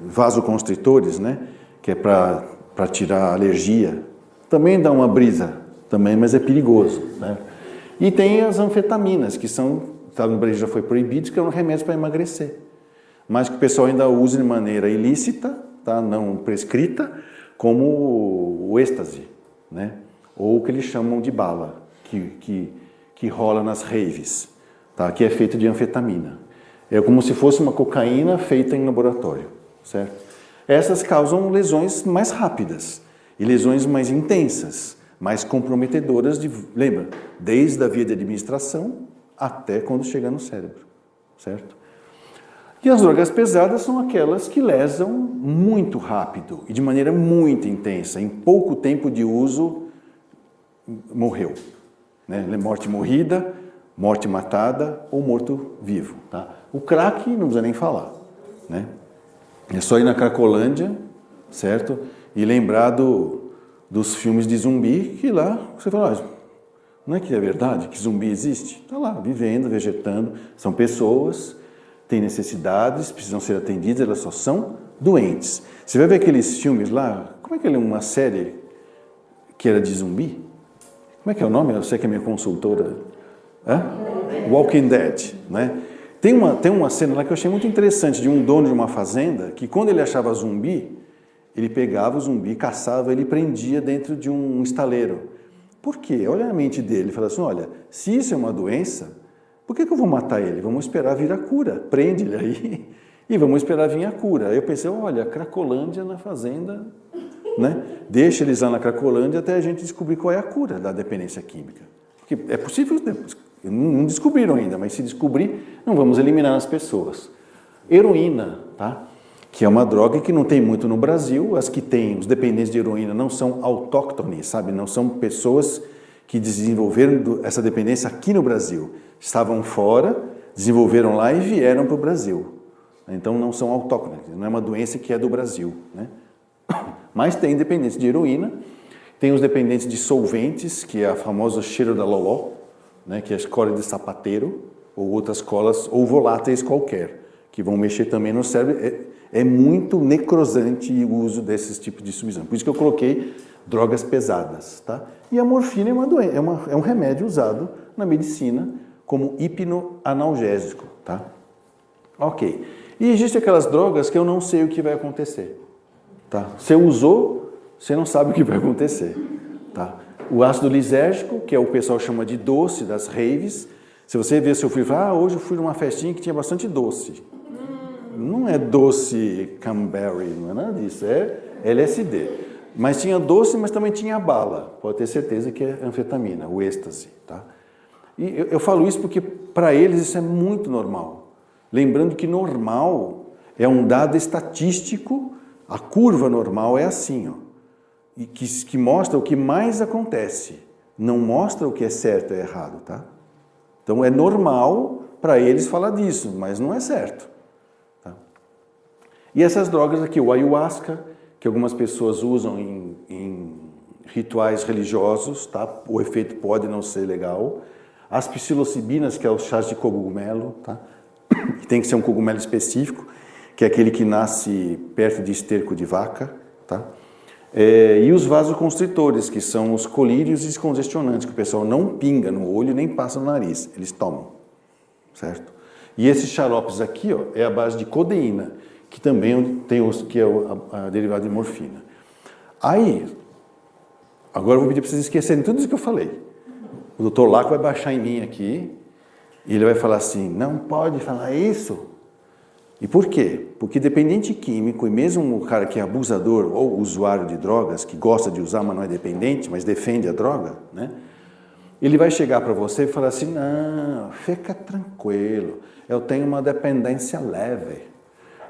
vasoconstritores, né, que é para tirar a alergia. Também dá uma brisa, também, mas é perigoso. Né? E tem as anfetaminas, que são, no Brasil já foi proibido, que é um remédio para emagrecer. Mas que o pessoal ainda usa de maneira ilícita, tá? Não prescrita, como o êxtase, né? Ou o que eles chamam de bala, que rola nas raves, tá? Que é feito de anfetamina. É como se fosse uma cocaína feita em laboratório, certo? Essas causam lesões mais rápidas e lesões mais intensas, mais comprometedoras, lembra, desde a via de administração até quando chega no cérebro, certo? E as drogas pesadas são aquelas que lesam muito rápido e de maneira muito intensa. Em pouco tempo de uso, morreu. Né? Morte morrida, morte matada ou morto vivo. Tá? O crack não precisa nem falar. Né? É só ir na Cracolândia, certo? E lembrar dos filmes de zumbi, que lá você fala, não é que é verdade que zumbi existe? Está lá, vivendo, vegetando, são pessoas, têm necessidades, precisam ser atendidas, elas só são doentes. Você vai ver aqueles filmes lá, como é que é uma série que era de zumbi? Como é que é o nome? Eu sei que é minha consultora. Walking Dead, né? Tem uma cena lá que eu achei muito interessante, de um dono de uma fazenda, que quando ele achava zumbi, ele pegava o zumbi, caçava, ele prendia dentro de um estaleiro. Por quê? Olha a mente dele, ele fala assim, olha, se isso é uma doença, por que eu vou matar ele? Vamos esperar vir a cura, prende ele aí e vamos esperar vir a cura. Aí eu pensei, olha, Cracolândia na fazenda, né? Deixa eles lá na Cracolândia até a gente descobrir qual é a cura da dependência química. Porque é possível, não descobriram ainda, mas se descobrir, não vamos eliminar as pessoas. Heroína, tá? Que é uma droga que não tem muito no Brasil, as que têm, os dependentes de heroína não são autóctones, sabe? Não são pessoas que desenvolveram essa dependência aqui no Brasil. Estavam fora, desenvolveram lá e vieram para o Brasil. Então não são autóctones, não é uma doença que é do Brasil. Né? Mas tem dependentes de heroína, tem os dependentes de solventes, que é a famosa cheiro da loló, né? Que é a cola de sapateiro, ou outras colas, ou voláteis qualquer, que vão mexer também no cérebro. É muito necrosante o uso desses tipos de substância. Por isso que eu coloquei drogas pesadas. Tá? E a morfina é uma doença, é um remédio usado na medicina como hipnoanalgésico. Tá? Ok. E existem aquelas drogas que eu não sei o que vai acontecer. Tá? Você usou, você não sabe o que vai acontecer. Tá? O ácido lisérgico, que é o pessoal chama de doce das raves. Se você vê seu filho e fala, hoje eu fui numa festinha que tinha bastante doce. Não é doce Camberry, não é nada disso, é LSD. Mas tinha doce, mas também tinha bala. Pode ter certeza que é anfetamina, o êxtase. Tá? E eu falo isso porque para eles isso é muito normal. Lembrando que normal é um dado estatístico, a curva normal é assim, ó, e que mostra o que mais acontece, não mostra o que é certo ou errado. Tá? Então é normal para eles falar disso, mas não é certo. E essas drogas aqui, o ayahuasca, que algumas pessoas usam em rituais religiosos, tá? O efeito pode não ser legal. As psilocibinas, que é o chás de cogumelo, tá? Tem que ser um cogumelo específico, que é aquele que nasce perto de esterco de vaca. Tá? E os vasoconstritores, que são os colírios e os congestionantes, que o pessoal não pinga no olho nem passa no nariz, eles tomam. Certo? E esses xaropes aqui, ó, é a base de codeína, que também tem que é a derivada de morfina. Aí, agora eu vou pedir para vocês esquecerem tudo isso que eu falei. O doutor Laco vai baixar em mim aqui e ele vai falar assim, não pode falar isso. E por quê? Porque dependente químico, e mesmo o cara que é abusador ou usuário de drogas, que gosta de usar, mas não é dependente, mas defende a droga, né? Ele vai chegar para você e falar assim, não, fica tranquilo, eu tenho uma dependência leve.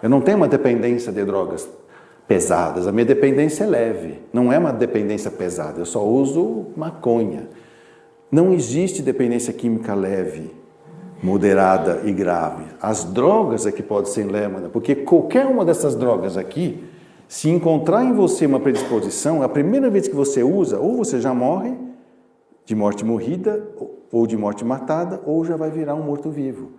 Eu não tenho uma dependência de drogas pesadas, a minha dependência é leve, não é uma dependência pesada, eu só uso maconha. Não existe dependência química leve, moderada e grave. As drogas é que podem ser leve, porque qualquer uma dessas drogas aqui, se encontrar em você uma predisposição, a primeira vez que você usa, ou você já morre de morte morrida, ou de morte matada, ou já vai virar um morto-vivo.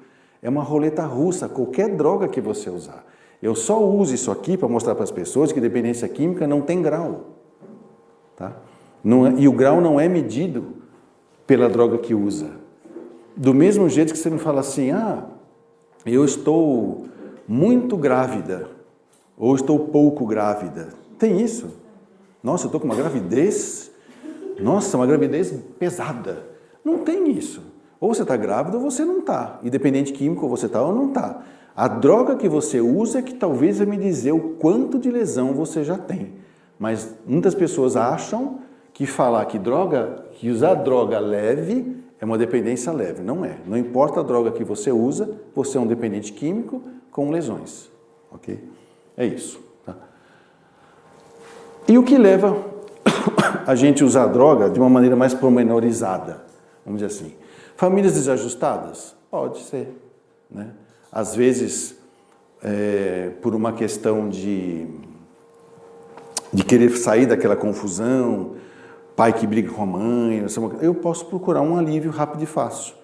É uma roleta russa, qualquer droga que você usar. Eu só uso isso aqui para mostrar para as pessoas que dependência química não tem grau. Tá? E o grau não é medido pela droga que usa. Do mesmo jeito que você me fala assim, eu estou muito grávida, ou estou pouco grávida. Tem isso. Nossa, eu estou com uma gravidez, uma gravidez pesada. Não tem isso. Ou você está grávida ou você não está. Independente químico, ou você está ou não está. A droga que você usa é que talvez vai me dizer o quanto de lesão você já tem. Mas muitas pessoas acham que falar que usar droga leve é uma dependência leve. Não é. Não importa a droga que você usa, você é um dependente químico com lesões. Ok? É isso. Tá? E o que leva a gente a usar a droga de uma maneira mais pormenorizada? Vamos dizer assim. Famílias desajustadas? Pode ser. Né? Às vezes, por uma questão de querer sair daquela confusão, pai que briga com a mãe, eu posso procurar um alívio rápido e fácil.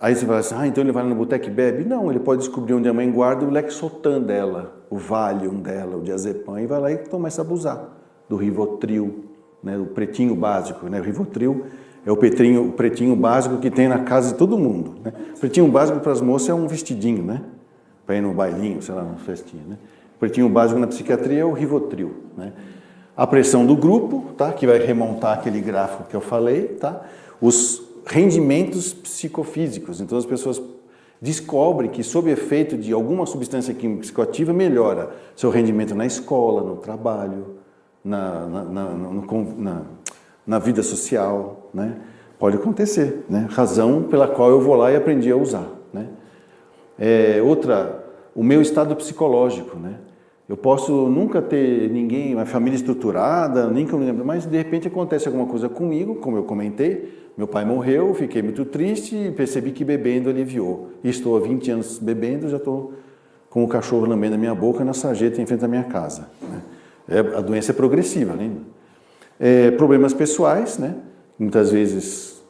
Aí você vai assim, então ele vai lá no boteco e bebe? Não, ele pode descobrir onde a mãe guarda o Lexotan dela, o Valium dela, o Diazepam, e vai lá e começa a abusar do Rivotril, né, o pretinho básico. Né? O Rivotril é o pretinho básico que tem na casa de todo mundo. Né? O pretinho básico para as moças é um vestidinho, né? Para ir no bailinho, sei lá, na festinha. Né? O pretinho básico na psiquiatria é o Rivotril, né? A pressão do grupo, tá? Que vai remontar aquele gráfico que eu falei, tá? Os rendimentos psicofísicos. Então as pessoas descobrem que sob efeito de alguma substância química psicoativa melhora seu rendimento na escola, no trabalho, na vida social, né? Pode acontecer, né? Razão pela qual eu vou lá e aprendi a usar, né? O meu estado psicológico, né? Eu posso nunca ter uma família estruturada, mas de repente acontece alguma coisa comigo, como eu comentei, meu pai morreu, fiquei muito triste e percebi que bebendo aliviou. E estou há 20 anos bebendo, já estou com o cachorro lambendo a minha boca na sarjeta em frente à minha casa. Né? A doença é progressiva, né? Problemas pessoais, né? Muitas vezes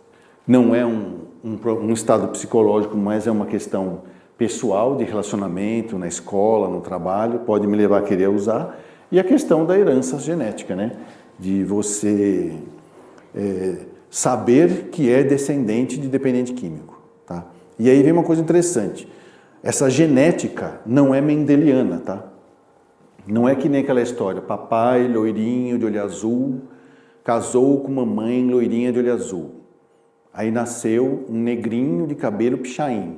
não é um estado psicológico, mas é uma questão pessoal, de relacionamento, na escola, no trabalho, pode me levar a querer usar. E a questão da herança genética, né? De você saber que é descendente de dependente químico. Tá? E aí vem uma coisa interessante. Essa genética não é mendeliana, tá? Não é que nem aquela história, papai loirinho de olho azul, casou com mamãe loirinha de olho azul. Aí nasceu um negrinho de cabelo pichain.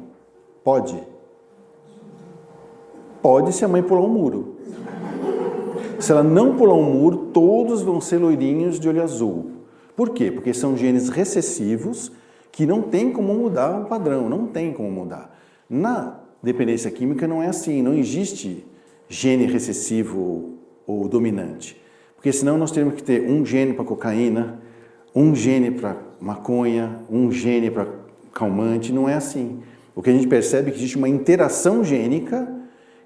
Pode? Pode se a mãe pular um muro. Se ela não pular um muro, todos vão ser loirinhos de olho azul. Por quê? Porque são genes recessivos que não tem como mudar o padrão, não tem como mudar. Na dependência química não é assim, não existe gene recessivo ou dominante. Porque senão nós teríamos que ter um gene para cocaína, um gene para maconha, um gene para calmante, não é assim. O que a gente percebe é que existe uma interação gênica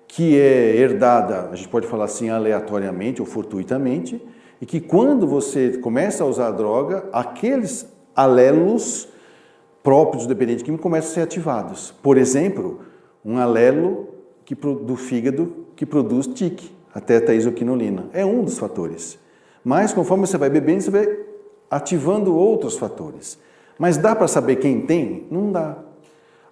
que é herdada, a gente pode falar assim, aleatoriamente ou fortuitamente, e que quando você começa a usar a droga, aqueles alelos próprios do dependente químico começam a ser ativados. Por exemplo, um alelo do fígado que produz TIC, a teta-isoquinolina. É um dos fatores. Mas conforme você vai bebendo, você vai ativando outros fatores. Mas dá para saber quem tem? Não dá.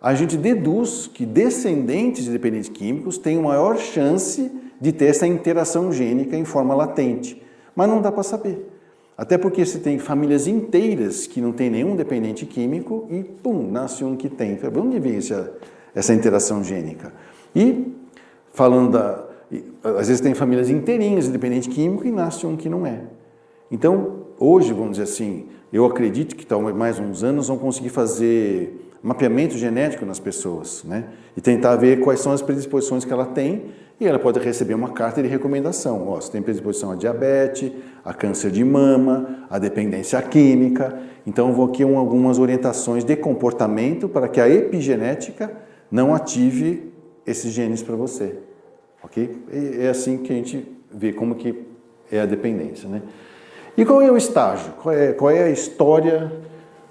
A gente deduz que descendentes de dependentes químicos têm maior chance de ter essa interação gênica em forma latente. Mas não dá para saber. Até porque você tem famílias inteiras que não tem nenhum dependente químico e, pum, nasce um que tem. Onde vem essa interação gênica? E falando às vezes tem famílias inteirinhas de dependente químico e nasce um que não é. Então, hoje, vamos dizer assim, eu acredito que talvez mais uns anos vão conseguir fazer mapeamento genético nas pessoas, né? E tentar ver quais são as predisposições que ela tem, e ela pode receber uma carta de recomendação. Ó, você tem predisposição a diabetes, a câncer de mama, a dependência química. Então, eu vou aqui algumas orientações de comportamento para que a epigenética não ative esses genes para você, ok? E é assim que a gente vê como que é a dependência, né? E qual é o estágio? Qual é a história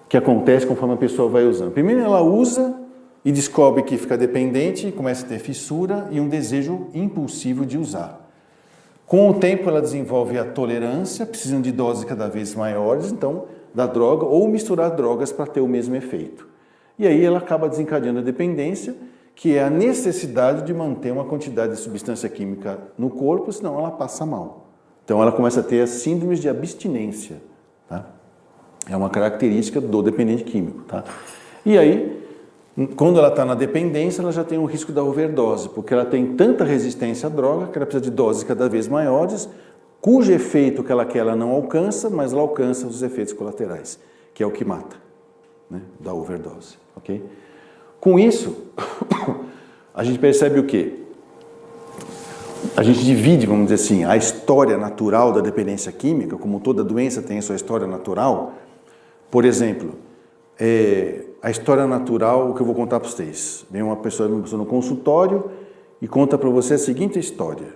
que acontece conforme a pessoa vai usando? Primeiro ela usa e descobre que fica dependente, começa a ter fissura e um desejo impulsivo de usar. Com o tempo ela desenvolve a tolerância, precisando de doses cada vez maiores, então, da droga, ou misturar drogas para ter o mesmo efeito. E aí ela acaba desencadeando a dependência, que é a necessidade de manter uma quantidade de substância química no corpo, senão ela passa mal. Então ela começa a ter as síndromes de abstinência, tá? É uma característica do dependente químico, tá? E aí, quando ela está na dependência, ela já tem o risco da overdose, porque ela tem tanta resistência à droga que ela precisa de doses cada vez maiores, cujo efeito que ela quer ela não alcança, mas ela alcança os efeitos colaterais, que é o que mata, né? Da overdose, ok? Com isso, a gente percebe o quê? A gente divide, vamos dizer assim, a história natural da dependência química, como toda doença tem a sua história natural. Por exemplo, a história natural, o que eu vou contar para vocês. Vem uma pessoa no consultório e conta para você a seguinte história.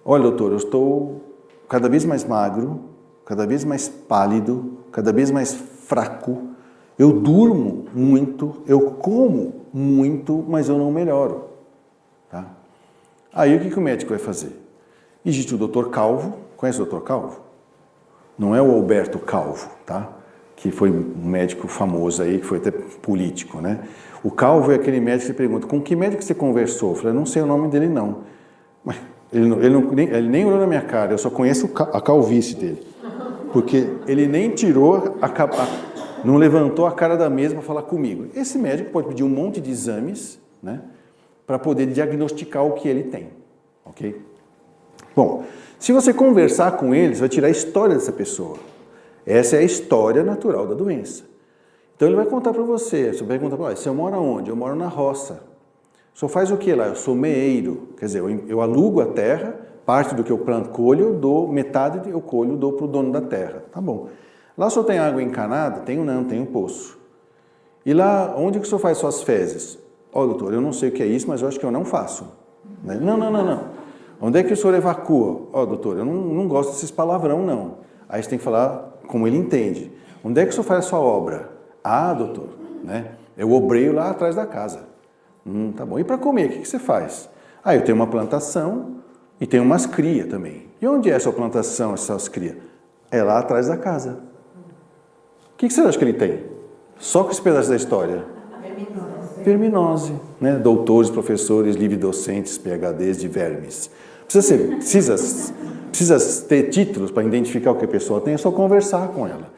Olha, doutor, eu estou cada vez mais magro, cada vez mais pálido, cada vez mais fraco, eu durmo muito, eu como muito, mas eu não melhoro. Tá? Aí o que o médico vai fazer? Existe o Dr. Calvo, conhece o Dr. Calvo? Não é o Alberto Calvo, tá? Que foi um médico famoso aí, que foi até político, né? O Calvo é aquele médico que pergunta, com que médico você conversou? Eu falei, não sei o nome dele não. Mas ele nem olhou na minha cara, eu só conheço a calvície dele. Porque ele nem tirou, não levantou a cara da mesa para falar comigo. Esse médico pode pedir um monte de exames, né? Para poder diagnosticar o que ele tem, ok? Bom, se você conversar com ele, você vai tirar a história dessa pessoa. Essa é a história natural da doença. Então ele vai contar para você, você vai perguntar, você mora onde? Eu moro na roça. O senhor faz o que lá? Eu sou meeiro, quer dizer, eu alugo a terra, parte do que eu planto, colho, eu dou, metade eu colho, dou para o dono da terra. Tá bom. Lá o senhor tem água encanada? Tenho não, tenho poço. E lá, onde que o senhor faz suas fezes? Ó, doutor, eu não sei o que é isso, mas eu acho que eu não faço. Não. Onde é que o senhor evacua? Ó, doutor, eu não gosto desses palavrão, não. Aí você tem que falar como ele entende. Onde é que o senhor faz a sua obra? Ah, doutor, né? Eu obreio lá atrás da casa. Tá bom. E para comer, o que você faz? Ah, eu tenho uma plantação e tenho umas crias também. E onde é a sua plantação, essas crias? É lá atrás da casa. O que você acha que ele tem? Só com esse pedaço da história. Verminose, né? Doutores, professores, livre-docentes, PhDs de vermes. Precisa ter títulos para identificar o que a pessoa tem, é só conversar com ela.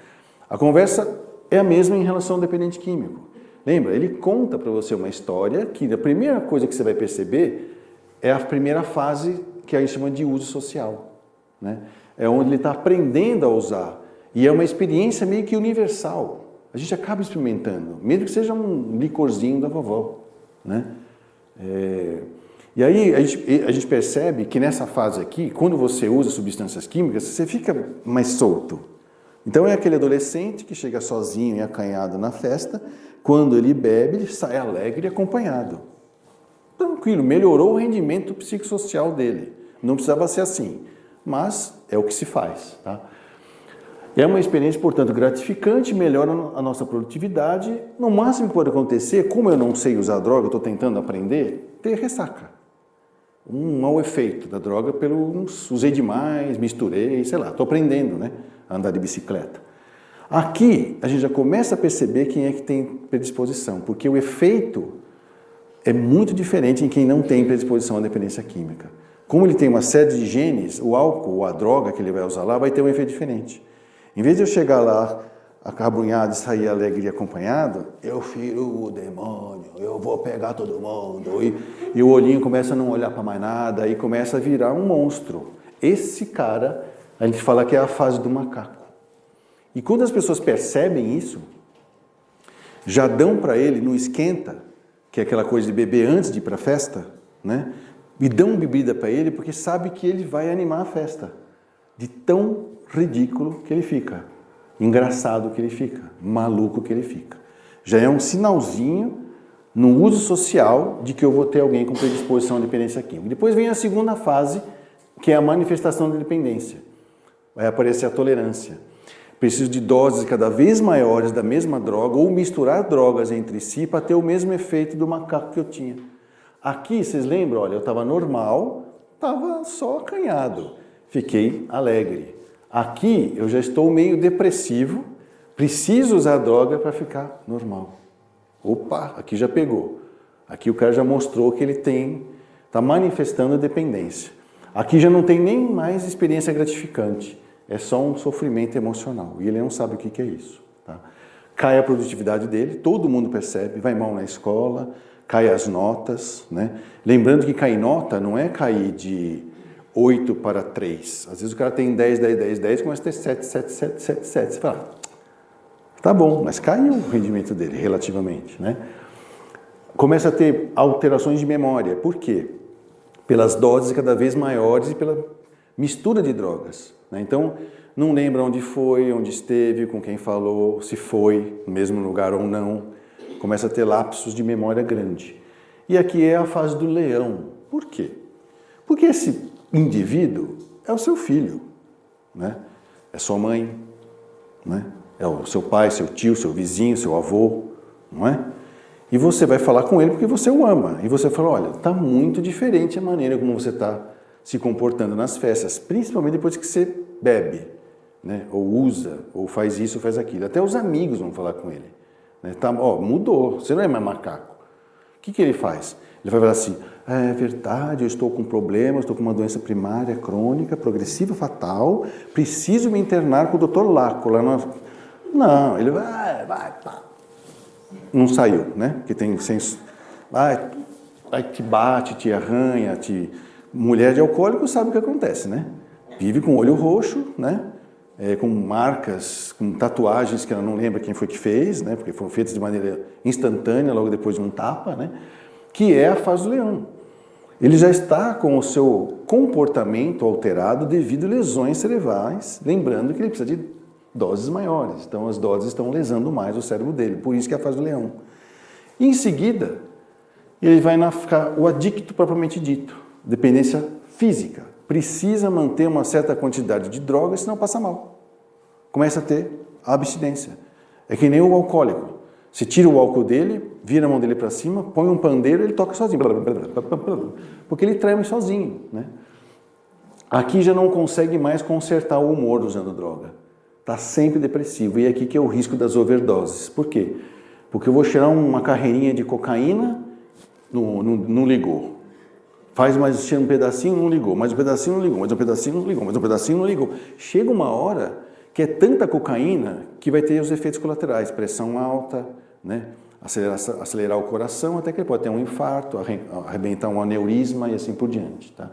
A conversa é a mesma em relação ao dependente químico. Lembra? Ele conta para você uma história que a primeira coisa que você vai perceber é a primeira fase que a gente chama de uso social, né? É onde ele está aprendendo a usar. E é uma experiência meio que universal. A gente acaba experimentando, mesmo que seja um licorzinho da vovó, né? E aí a gente percebe que nessa fase aqui, quando você usa substâncias químicas, você fica mais solto. Então é aquele adolescente que chega sozinho e acanhado na festa, quando ele bebe, ele sai alegre e acompanhado. Tranquilo, melhorou o rendimento psicossocial dele. Não precisava ser assim, mas é o que se faz, tá? É uma experiência, portanto, gratificante, melhora a nossa produtividade. No máximo que pode acontecer, como eu não sei usar droga, estou tentando aprender, ter ressaca. Um mau efeito da droga usei demais, misturei, sei lá, estou aprendendo, né, a andar de bicicleta. Aqui, a gente já começa a perceber quem é que tem predisposição, porque o efeito é muito diferente em quem não tem predisposição à dependência química. Como ele tem uma série de genes, o álcool ou a droga que ele vai usar lá vai ter um efeito diferente. Em vez de eu chegar lá acabrunhado e sair alegre e acompanhado, eu filho o demônio, eu vou pegar todo mundo. E o olhinho começa a não olhar para mais nada e começa a virar um monstro. Esse cara, a gente fala que é a fase do macaco. E quando as pessoas percebem isso, já dão para ele no esquenta, que é aquela coisa de beber antes de ir para a festa, né? E dão bebida para ele porque sabe que ele vai animar a festa. De tão ridículo que ele fica, engraçado que ele fica, maluco que ele fica. Já é um sinalzinho no uso social de que eu vou ter alguém com predisposição à dependência química. Depois vem a segunda fase, que é a manifestação da dependência. Vai aparecer a tolerância. Preciso de doses cada vez maiores da mesma droga ou misturar drogas entre si para ter o mesmo efeito do macaco que eu tinha. Aqui, vocês lembram? Olha, eu estava normal, estava só acanhado. Fiquei alegre. Aqui, eu já estou meio depressivo, preciso usar droga para ficar normal. Opa, aqui já pegou. Aqui o cara já mostrou que ele está manifestando a dependência. Aqui já não tem nem mais experiência gratificante. É só um sofrimento emocional. E ele não sabe o que é isso. Tá? Cai a produtividade dele, todo mundo percebe, vai mal na escola, cai as notas. Né? Lembrando que cair nota não é cair de 8 para 3. Às vezes o cara tem 10, 10, 10, 10, começa a ter 7, 7, 7, 7, 7. Você fala, tá bom, mas caiu o rendimento dele relativamente. Né? Começa a ter alterações de memória. Por quê? Pelas doses cada vez maiores e pela mistura de drogas. Então, não lembra onde foi, onde esteve, com quem falou, se foi no mesmo lugar ou não. Começa a ter lapsos de memória grande. E aqui é a fase do leão. Por quê? Porque esse indivíduo é o seu filho, né? É sua mãe, né? É o seu pai, seu tio, seu vizinho, seu avô, não é? E você vai falar com ele porque você o ama. E você fala, olha, está muito diferente a maneira como você está se comportando nas festas, principalmente depois que você bebe, né? Ou usa, ou faz isso, ou faz aquilo. Até os amigos vão falar com ele. Né? Tá, mudou, você não é mais macaco. O que ele faz? Ele vai falar assim, é verdade, eu estou com problemas, estou com uma doença primária, crônica, progressiva, fatal, preciso me internar com o Dr. Laco. Lá no... Não, ele vai, tá. Não saiu, né? Porque tem senso... Vai, te bate, te arranha, Mulher de alcoólico sabe o que acontece, né? Vive com o olho roxo, né? Com marcas, com tatuagens que ela não lembra quem foi que fez, né? Porque foram feitas de maneira instantânea, logo depois de um tapa, né? Que é a fase do leão. Ele já está com o seu comportamento alterado devido a lesões cerebrais, lembrando que ele precisa de doses maiores. Então, as doses estão lesando mais o cérebro dele, por isso que é a fase do leão. E, em seguida, ele vai ficar o adicto propriamente dito. Dependência física. Precisa manter uma certa quantidade de drogas, senão passa mal. Começa a ter abstinência. É que nem o alcoólico. Você tira o álcool dele, vira a mão dele para cima, põe um pandeiro e ele toca sozinho. Porque ele treme sozinho. Né? Aqui já não consegue mais consertar o humor usando droga. Está sempre depressivo. E é aqui que é o risco das overdoses. Por quê? Porque eu vou tirar uma carreirinha de cocaína, não ligou. Faz mais um pedacinho, não ligou. Mais um pedacinho, não ligou. Mais um pedacinho, não ligou. Mais um pedacinho, não ligou. Chega uma hora que é tanta cocaína que vai ter os efeitos colaterais. Pressão alta, né? Acelerar o coração, até que ele pode ter um infarto, arrebentar um aneurisma e assim por diante. Tá?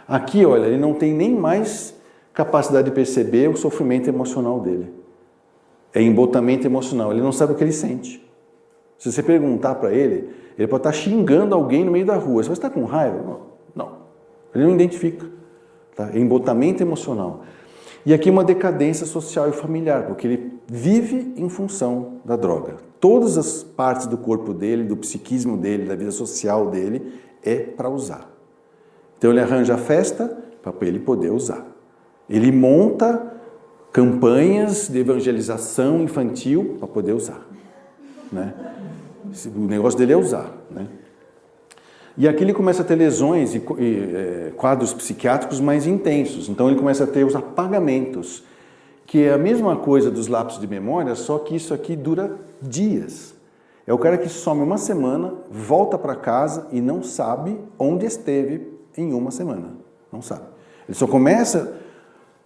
Aqui, olha, ele não tem nem mais capacidade de perceber o sofrimento emocional dele. É embotamento emocional. Ele não sabe o que ele sente. Se você perguntar para ele pode estar xingando alguém no meio da rua. Você vai estar com raiva? Não. Ele não identifica. Tá? É embotamento emocional. E aqui uma decadência social e familiar, porque ele vive em função da droga. Todas as partes do corpo dele, do psiquismo dele, da vida social dele, é para usar. Então ele arranja a festa para ele poder usar. Ele monta campanhas de evangelização infantil para poder usar. Né? O negócio dele é usar. Né? E aqui ele começa a ter lesões e quadros psiquiátricos mais intensos. Então ele começa a ter os apagamentos, que é a mesma coisa dos lapsos de memória, só que isso aqui dura dias. É o cara que some uma semana, volta para casa e não sabe onde esteve em uma semana. Não sabe. Ele só começa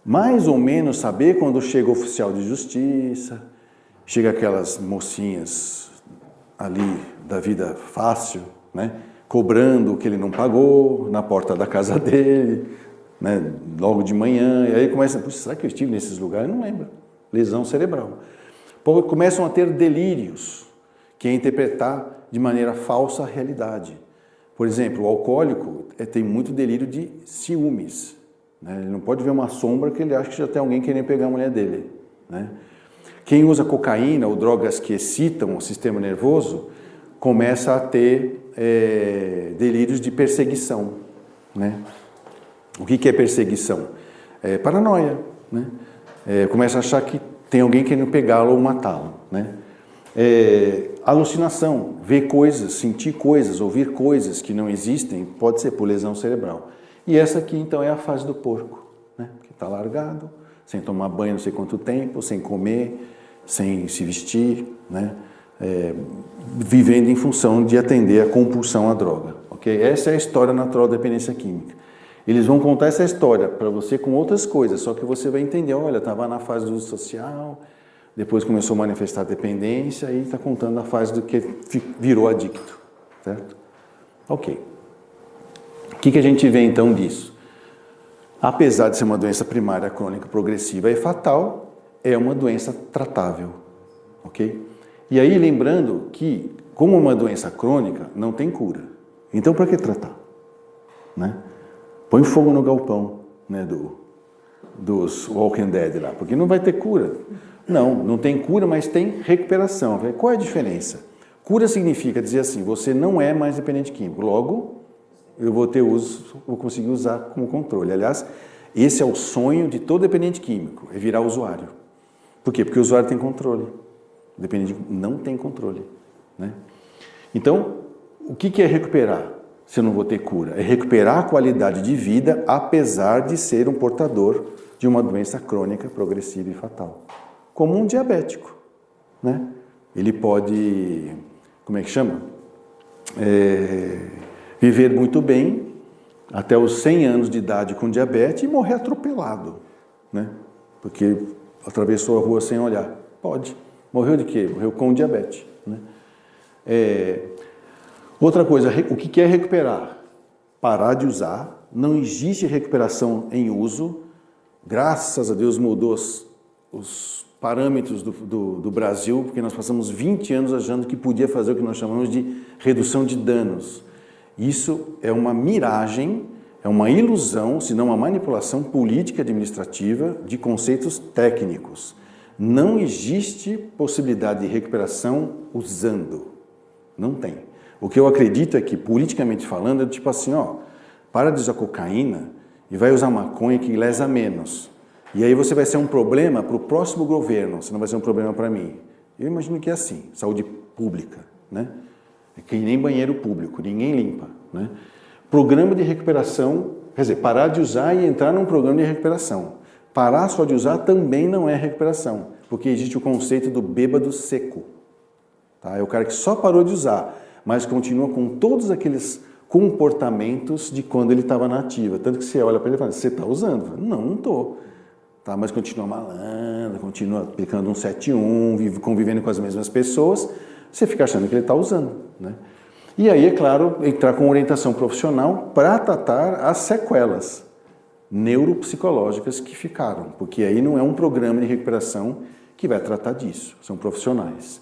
mais ou menos saber quando chega o oficial de justiça chega aquelas mocinhas ali da vida fácil, né? Cobrando o que ele não pagou na porta da casa dele, né? Logo de manhã, e aí começa, puxa, será que eu estive nesses lugares? Eu não lembro. Lesão cerebral. Começam a ter delírios, que é interpretar de maneira falsa a realidade. Por exemplo, o alcoólico tem muito delírio de ciúmes, né? Ele não pode ver uma sombra que ele acha que já tem alguém querendo pegar a mulher dele, né? Quem usa cocaína ou drogas que excitam o sistema nervoso começa a ter delírios de perseguição, né? O que é perseguição? É paranoia, né? Começa a achar que tem alguém querendo pegá-lo ou matá-lo, né? Alucinação, ver coisas, sentir coisas, ouvir coisas que não existem, pode ser por lesão cerebral. E essa aqui, então, é a fase do porco, né? Que está largado, sem tomar banho não sei quanto tempo, sem comer, sem se vestir, né? Vivendo em função de atender a compulsão à droga, ok? Essa é a história natural da dependência química. Eles vão contar essa história para você com outras coisas, só que você vai entender, olha, estava na fase do uso social, depois começou a manifestar dependência e está contando a fase do que virou adicto, certo? Ok. O que a gente vê então disso? Apesar de ser uma doença primária crônica progressiva e fatal, é uma doença tratável, ok? E aí lembrando que, como uma doença crônica, não tem cura. Então para que tratar? Né? Põe fogo no galpão, né, dos Walking Dead lá, porque não vai ter cura. Não tem cura, mas tem recuperação. Qual é a diferença? Cura significa dizer assim, você não é mais dependente químico, logo eu vou conseguir usar como controle. Aliás, esse é o sonho de todo dependente químico, é virar usuário. Por quê? Porque o usuário tem controle. O dependente químico não tem controle, né? Então, o que é recuperar? Se eu não vou ter cura, é recuperar a qualidade de vida, apesar de ser um portador de uma doença crônica, progressiva e fatal. Como um diabético, né? Ele pode, como é que chama? Viver muito bem, até os 100 anos de idade com diabetes e morrer atropelado, né? Porque atravessou a rua sem olhar. Pode. Morreu de quê? Morreu com diabetes, né? Outra coisa, o que é recuperar? Parar de usar. Não existe recuperação em uso. Graças a Deus mudou os parâmetros do Brasil, porque nós passamos 20 anos achando que podia fazer o que nós chamamos de redução de danos. Isso é uma miragem, é uma ilusão, se não uma manipulação política administrativa de conceitos técnicos. Não existe possibilidade de recuperação usando. Não tem. O que eu acredito é que, politicamente falando, é tipo assim, para de usar cocaína e vai usar maconha que lesa menos. E aí você vai ser um problema para o próximo governo, você não vai ser um problema para mim. Eu imagino que é assim, saúde pública, né? É que nem banheiro público, ninguém limpa, né? Programa de recuperação, quer dizer, parar de usar e entrar num programa de recuperação. Parar só de usar também não é recuperação, porque existe o conceito do bêbado seco. Tá? É o cara que só parou de usar, mas continua com todos aqueles comportamentos de quando ele estava na ativa. Tanto que você olha para ele e fala, você está usando? Não estou. Tá, mas continua malandro, continua aplicando um 7-1, convivendo com as mesmas pessoas, você fica achando que ele está usando, né? E aí, é claro, entrar com orientação profissional para tratar as sequelas neuropsicológicas que ficaram, porque aí não é um programa de recuperação que vai tratar disso, são profissionais.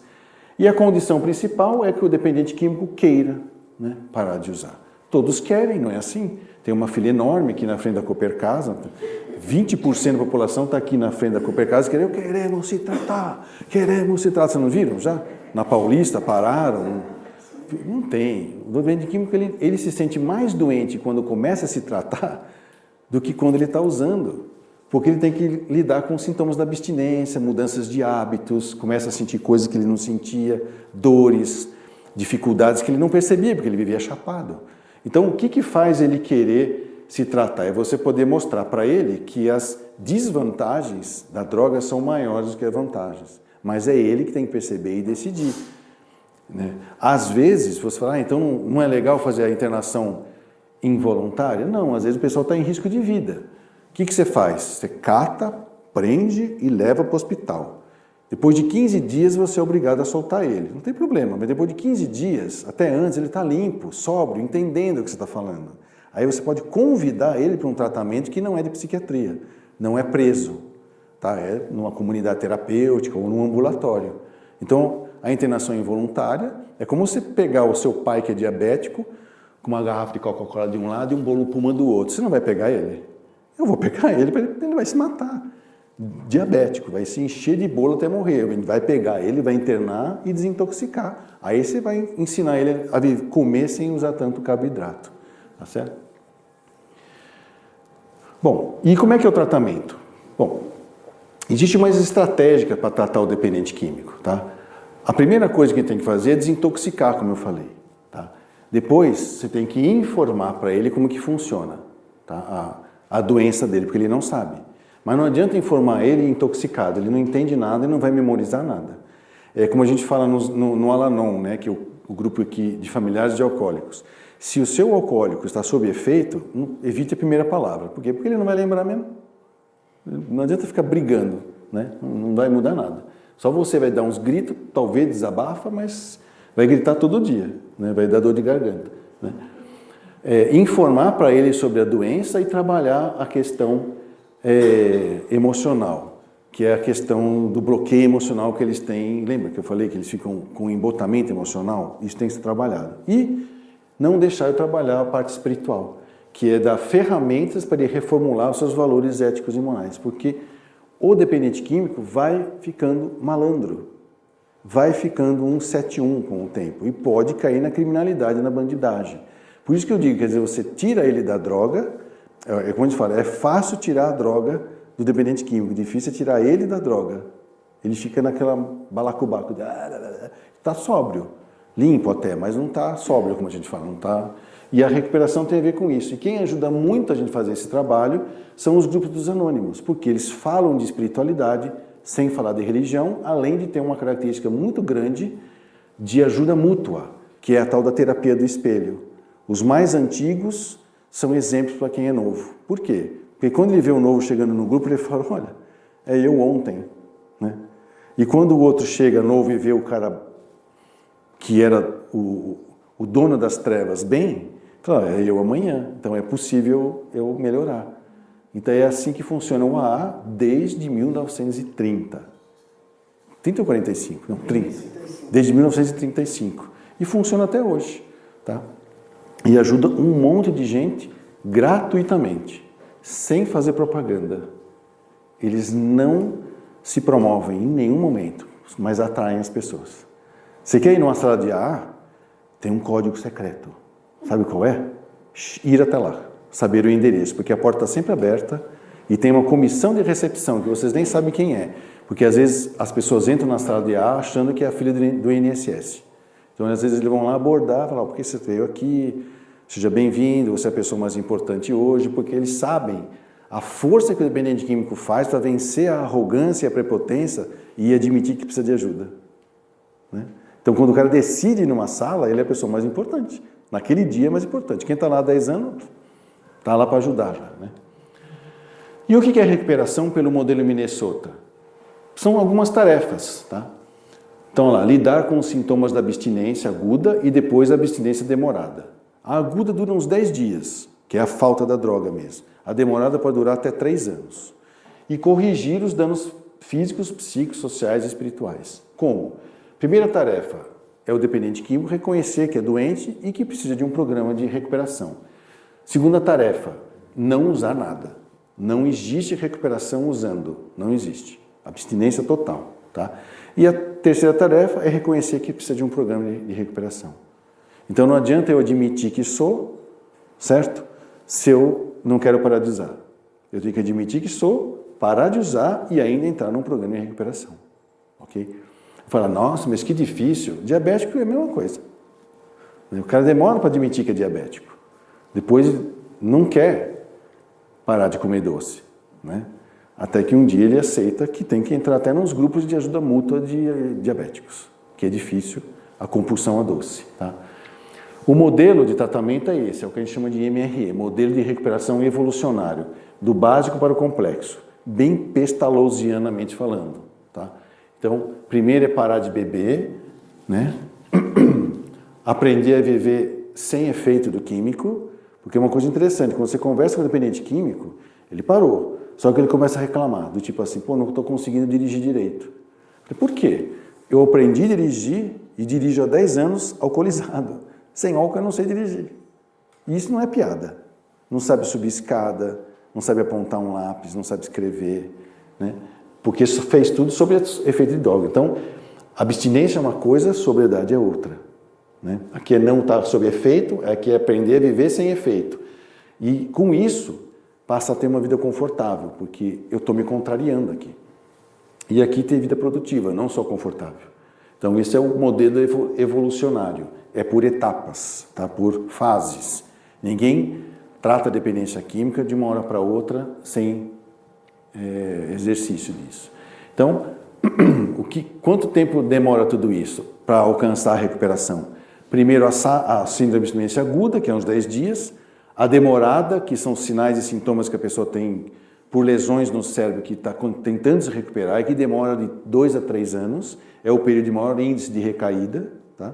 E a condição principal é que o dependente químico queira, né, parar de usar. Todos querem, não é assim? Tem uma fila enorme aqui na frente da Coopercasa, 20% da população está aqui na frente da Coopercasa querendo, queremos se tratar. Vocês não viram já? Na Paulista pararam. Não tem. O dependente químico ele se sente mais doente quando começa a se tratar do que quando ele está usando. Porque ele tem que lidar com os sintomas da abstinência, mudanças de hábitos, começa a sentir coisas que ele não sentia, dores, dificuldades que ele não percebia, porque ele vivia chapado. Então, o que faz ele querer se tratar? É você poder mostrar para ele que as desvantagens da droga são maiores do que as vantagens. Mas é ele que tem que perceber e decidir, né? Às vezes, você fala, então não é legal fazer a internação involuntária? Não, às vezes o pessoal está em risco de vida. O que você faz? Você cata, prende e leva para o hospital. Depois de 15 dias você é obrigado a soltar ele. Não tem problema, mas depois de 15 dias, até antes, ele está limpo, sóbrio, entendendo o que você está falando. Aí você pode convidar ele para um tratamento que não é de psiquiatria, não é preso, tá? É numa comunidade terapêutica ou num ambulatório. Então, a internação involuntária é como você pegar o seu pai que é diabético, com uma garrafa de Coca-Cola de um lado e um bolo puma do outro. Você não vai pegar ele? Eu vou pegar ele, ele vai se matar. Diabético, vai se encher de bolo até morrer. A gente vai pegar ele, vai internar e desintoxicar. Aí você vai ensinar ele a comer sem usar tanto carboidrato. Tá certo? Bom, e como é que é o tratamento? Bom, existe uma estratégia para tratar o dependente químico, tá? A primeira coisa que tem que fazer é desintoxicar, como eu falei, tá? Depois, você tem que informar para ele como que funciona, tá? A doença dele, porque ele não sabe. Mas não adianta informar ele intoxicado, ele não entende nada e não vai memorizar nada. É como a gente fala no Al-Anon, né, que é o grupo aqui de familiares de alcoólicos. Se o seu alcoólico está sob efeito, evite a primeira palavra. Por quê? Porque ele não vai lembrar mesmo. Não adianta ficar brigando, né? Não vai mudar nada. Só você vai dar uns gritos, talvez desabafa, mas vai gritar todo dia, né? Vai dar dor de garganta, né? Informar para ele sobre a doença e trabalhar a questão emocional, que é a questão do bloqueio emocional que eles têm. Lembra que eu falei que eles ficam com embotamento emocional? Isso tem que ser trabalhado. E não deixar de trabalhar a parte espiritual, que é dar ferramentas para ele reformular os seus valores éticos e morais, porque o dependente químico vai ficando malandro, vai ficando 171 com o tempo e pode cair na criminalidade, na bandidagem. Por isso que eu digo, quer dizer, você tira ele da droga, como a gente fala, é fácil tirar a droga do dependente químico, difícil é tirar ele da droga. Ele fica naquela balacobaco, está sóbrio, limpo até, mas não está sóbrio, como a gente fala, não está. E a recuperação tem a ver com isso. E quem ajuda muito a gente a fazer esse trabalho são os grupos dos anônimos, porque eles falam de espiritualidade sem falar de religião, além de ter uma característica muito grande de ajuda mútua, que é a tal da terapia do espelho. Os mais antigos são exemplos para quem é novo. Por quê? Porque quando ele vê o novo chegando no grupo, ele fala, olha, é eu ontem, né? E quando o outro chega novo e vê o cara que era o dono das trevas bem, fala, é eu amanhã, então é possível eu melhorar. Então é assim que funciona o AA desde 1930. 30 ou 45? Não, 30. Desde 1935. E funciona até hoje, tá? E ajuda um monte de gente gratuitamente, sem fazer propaganda. Eles não se promovem em nenhum momento, mas atraem as pessoas. Você quer ir numa sala de AA? Tem um código secreto. Sabe qual é? Ir até lá, saber o endereço, porque a porta está sempre aberta e tem uma comissão de recepção que vocês nem sabem quem é, porque às vezes as pessoas entram na sala de AA achando que é a filha do INSS. Então às vezes eles vão lá abordar, falar, por que você veio aqui? Seja bem-vindo, você é a pessoa mais importante hoje, porque eles sabem a força que o dependente químico faz para vencer a arrogância e a prepotência e admitir que precisa de ajuda, né? Então, quando o cara decide ir numa sala, ele é a pessoa mais importante. Naquele dia é mais importante. Quem está lá há 10 anos, está lá para ajudar já, né? E o que é recuperação pelo modelo Minnesota? São algumas tarefas, tá? Então, lá, lidar com os sintomas da abstinência aguda e depois a abstinência demorada. A aguda dura uns 10 dias, que é a falta da droga mesmo. A demorada pode durar até 3 anos. E corrigir os danos físicos, psíquicos, sociais e espirituais. Como? Primeira tarefa é o dependente químico reconhecer que é doente e que precisa de um programa de recuperação. Segunda tarefa, não usar nada. Não existe recuperação usando, não existe. Abstinência total, tá? E a terceira tarefa é reconhecer que precisa de um programa de recuperação. Então não adianta eu admitir que sou, certo? Se eu não quero parar de usar. Eu tenho que admitir que sou, parar de usar e ainda entrar num programa de recuperação, ok? Fala, nossa, mas que difícil. Diabético é a mesma coisa. O cara demora para admitir que é diabético. Depois não quer parar de comer doce, né? Até que um dia ele aceita que tem que entrar até nos grupos de ajuda mútua de diabéticos, que é difícil a compulsão a doce, tá? O modelo de tratamento é esse, é o que a gente chama de MRE, modelo de recuperação evolucionário, do básico para o complexo, bem pestalozzianamente falando, tá? Então, primeiro é parar de beber, né? Aprender a viver sem efeito do químico, porque é uma coisa interessante, quando você conversa com o dependente químico, ele parou, só que ele começa a reclamar, do tipo assim, pô, não estou conseguindo dirigir direito. Por quê? Eu aprendi a dirigir e dirijo há 10 anos alcoolizado. Sem álcool eu não sei dirigir. E isso não é piada. Não sabe subir escada, não sabe apontar um lápis, não sabe escrever, né? Porque isso fez tudo sobre efeito de droga. Então, abstinência é uma coisa, sobriedade é outra, né? Aqui é não estar sob efeito, aqui é aprender a viver sem efeito. E com isso, passa a ter uma vida confortável, porque eu estou me contrariando aqui. E aqui tem vida produtiva, não só confortável. Então, esse é o modelo evolucionário. É por etapas, tá? Por fases. Ninguém trata a dependência química de uma hora para outra sem exercício disso. Então, quanto tempo demora tudo isso para alcançar a recuperação? Primeiro, a síndrome de abstinência aguda, que é uns 10 dias. A demorada, que são sinais e sintomas que a pessoa tem por lesões no cérebro que está tentando se recuperar e que demora de 2 a 3 anos. É o período de maior índice de recaída, tá?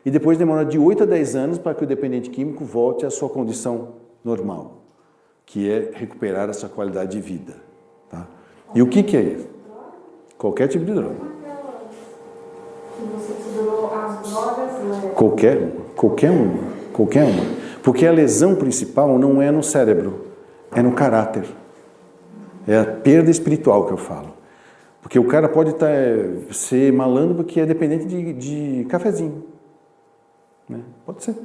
E depois demora de 8 a 10 anos para que o dependente químico volte à sua condição normal, que é recuperar essa qualidade de vida. Tá? E o que é isso? Qualquer tipo de droga. Que você considerou as drogas leves. Qualquer uma. Porque a lesão principal não é no cérebro, é no caráter. É a perda espiritual que eu falo. Porque o cara pode ser malandro porque é dependente de cafezinho. Né? Pode ser.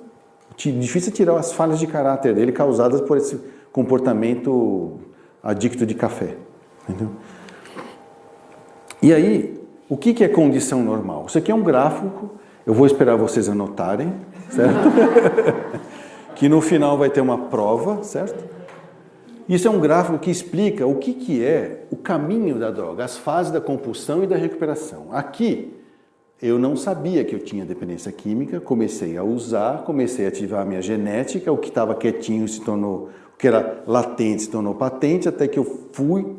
Difícil tirar as falhas de caráter dele causadas por esse comportamento adicto de café. Entendeu? E aí, o que é condição normal? Isso aqui é um gráfico, eu vou esperar vocês anotarem, certo? Que no final vai ter uma prova, certo? Isso é um gráfico que explica o que é o caminho da droga, as fases da compulsão e da recuperação. Aqui, eu não sabia que eu tinha dependência química, comecei a usar, comecei a ativar a minha genética, o que estava quietinho se tornou, o que era latente se tornou patente, até que eu fui,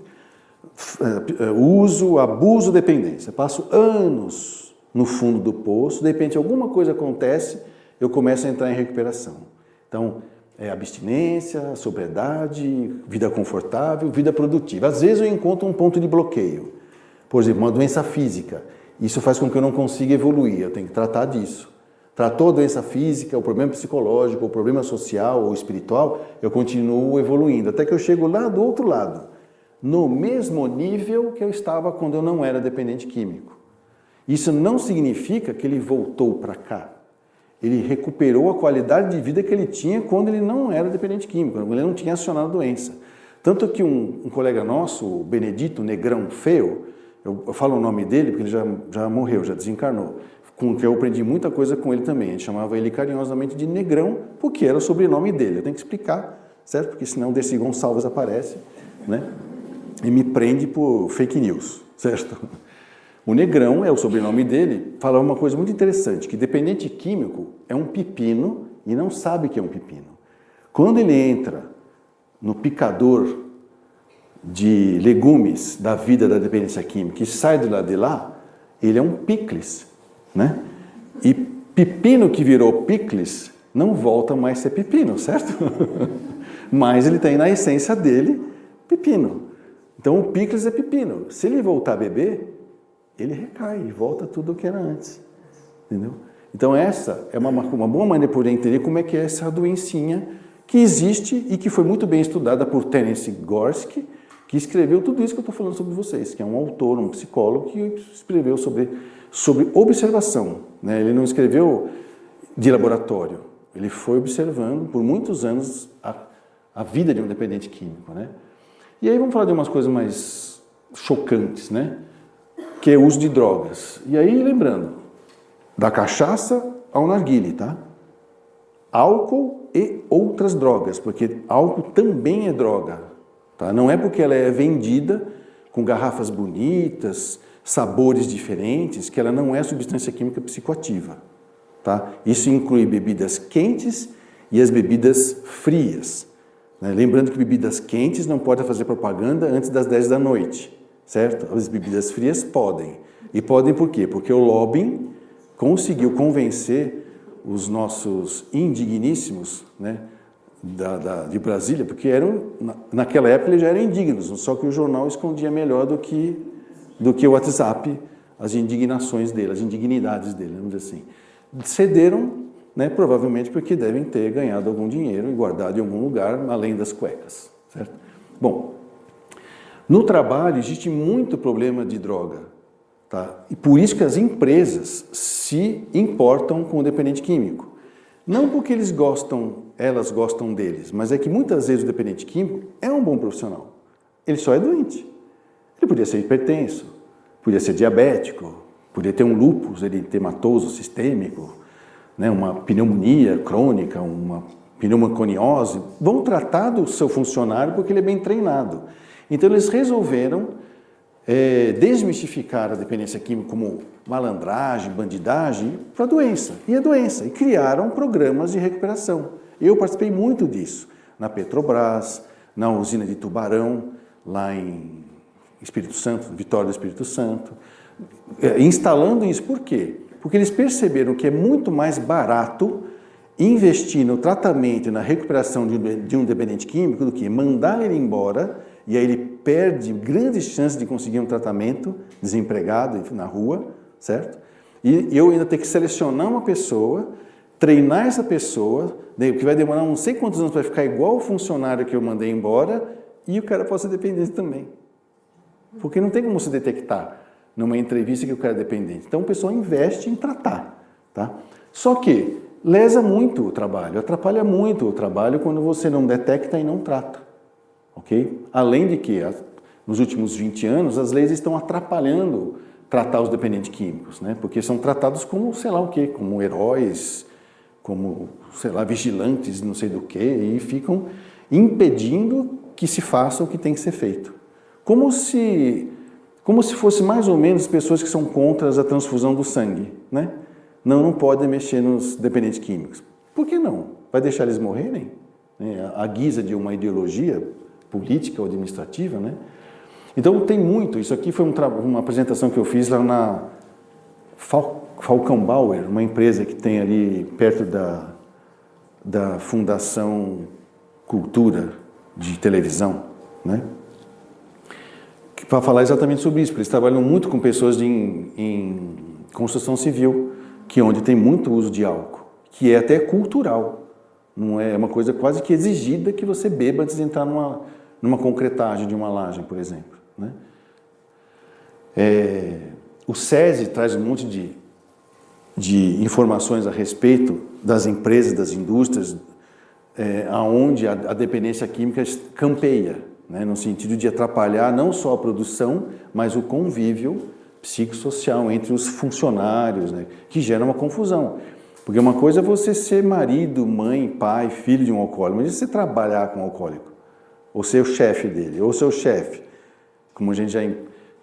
uso, abuso, dependência. Passo anos no fundo do poço, de repente alguma coisa acontece, eu começo a entrar em recuperação. Então, abstinência, sobriedade, vida confortável, vida produtiva. Às vezes eu encontro um ponto de bloqueio, por exemplo, uma doença física. Isso faz com que eu não consiga evoluir, eu tenho que tratar disso. Tratou a doença física, o problema psicológico, o problema social ou espiritual, eu continuo evoluindo, até que eu chego lá do outro lado, no mesmo nível que eu estava quando eu não era dependente químico. Isso não significa que ele voltou para cá. Ele recuperou a qualidade de vida que ele tinha quando ele não era dependente químico, quando ele não tinha acionado a doença. Tanto que um colega nosso, o Benedito Negrão Feo, eu falo o nome dele porque ele já morreu, já desencarnou, com que eu aprendi muita coisa com ele também. A gente chamava ele carinhosamente de Negrão, porque era o sobrenome dele. Eu tenho que explicar, certo? Porque senão o Desi Gonçalves aparece, né? E me prende por fake news, certo? O Negrão é o sobrenome dele, fala uma coisa muito interessante, que dependente químico é um pepino e não sabe que é um pepino. Quando ele entra no picador de legumes da vida da dependência química e sai do lado de lá, ele é um picles, né? E pepino que virou picles não volta mais a ser pepino, certo? Mas ele tem na essência dele pepino. Então o picles é pepino. Se ele voltar a beber, ele recai e volta tudo o que era antes. Entendeu? Então essa é uma boa maneira de poder entender como é que é essa doencinha que existe e que foi muito bem estudada por Terence Gorski, que escreveu tudo isso que eu estou falando sobre vocês, que é um autor, um psicólogo que escreveu sobre observação. Né? Ele não escreveu de laboratório, ele foi observando por muitos anos a vida de um dependente químico. Né? E aí vamos falar de umas coisas mais chocantes, né? Que é o uso de drogas. E aí, lembrando, da cachaça ao narguile, tá? Álcool e outras drogas, porque álcool também é droga, tá? Não é porque ela é vendida com garrafas bonitas, sabores diferentes, que ela não é substância química psicoativa, tá? Isso inclui bebidas quentes e as bebidas frias. Né? Lembrando que bebidas quentes não podem fazer propaganda antes das 10 da noite. Certo? As bebidas frias podem. E podem por quê? Porque o lobbying conseguiu convencer os nossos indigníssimos, né, de Brasília, porque naquela época eles já eram indignos, só que o jornal escondia melhor do que o WhatsApp as indignações dele, as indignidades dele, vamos dizer assim. Cederam, né, provavelmente porque devem ter ganhado algum dinheiro e guardado em algum lugar, além das cuecas, certo? Bom, no trabalho existe muito problema de droga, tá? E por isso que as empresas se importam com o dependente químico. Não porque elas gostam deles, mas é que muitas vezes o dependente químico é um bom profissional. Ele só é doente. Ele podia ser hipertenso, podia ser diabético, podia ter um lúpus eritematoso sistêmico, né, uma pneumonia crônica, uma pneumoconiose. Vão tratar do seu funcionário porque ele é bem treinado. Então eles resolveram desmistificar a dependência química como malandragem, bandidagem, para a doença. E a doença. E criaram programas de recuperação. Eu participei muito disso. Na Petrobras, na usina de Tubarão, lá em Espírito Santo, Vitória do Espírito Santo. Instalando isso, por quê? Porque eles perceberam que é muito mais barato investir no tratamento e na recuperação de um dependente químico do que mandar ele embora, e aí ele perde grandes chances de conseguir um tratamento, desempregado na rua, certo? E eu ainda tenho que selecionar uma pessoa, treinar essa pessoa, que vai demorar não sei quantos anos para ficar igual o funcionário que eu mandei embora, e o cara pode ser dependente também. Porque não tem como se detectar numa entrevista que o cara é dependente. Então o pessoal investe em tratar, tá? Só que lesa muito o trabalho, atrapalha muito o trabalho quando você não detecta e não trata. Ok? Além de que, nos últimos 20 anos, as leis estão atrapalhando tratar os dependentes químicos, né? Porque são tratados como, sei lá o quê, como heróis, como, sei lá, vigilantes, não sei do quê, e ficam impedindo que se faça o que tem que ser feito. Como se fosse mais ou menos pessoas que são contra a transfusão do sangue, né? Não podem mexer nos dependentes químicos. Por que não? Vai deixar eles morrerem? À guisa de uma ideologia política ou administrativa, né? Então tem muito, isso aqui foi uma apresentação que eu fiz lá na Falcão Bauer, uma empresa que tem ali perto da Fundação Cultura de televisão, né? Para falar exatamente sobre isso, porque eles trabalham muito com pessoas em construção civil, onde tem muito uso de álcool, que é até cultural, não é uma coisa quase que exigida que você beba antes de entrar numa concretagem de uma laje, por exemplo, né? O SESI traz um monte de informações a respeito das empresas, das indústrias, aonde a dependência química campeia, né, no sentido de atrapalhar não só a produção, mas o convívio psicossocial entre os funcionários, né, que gera uma confusão. Porque uma coisa é você ser marido, mãe, pai, filho de um alcoólico, mas e você trabalhar com um alcoólico? Ou ser o chefe dele, ou seu chefe. Como a gente já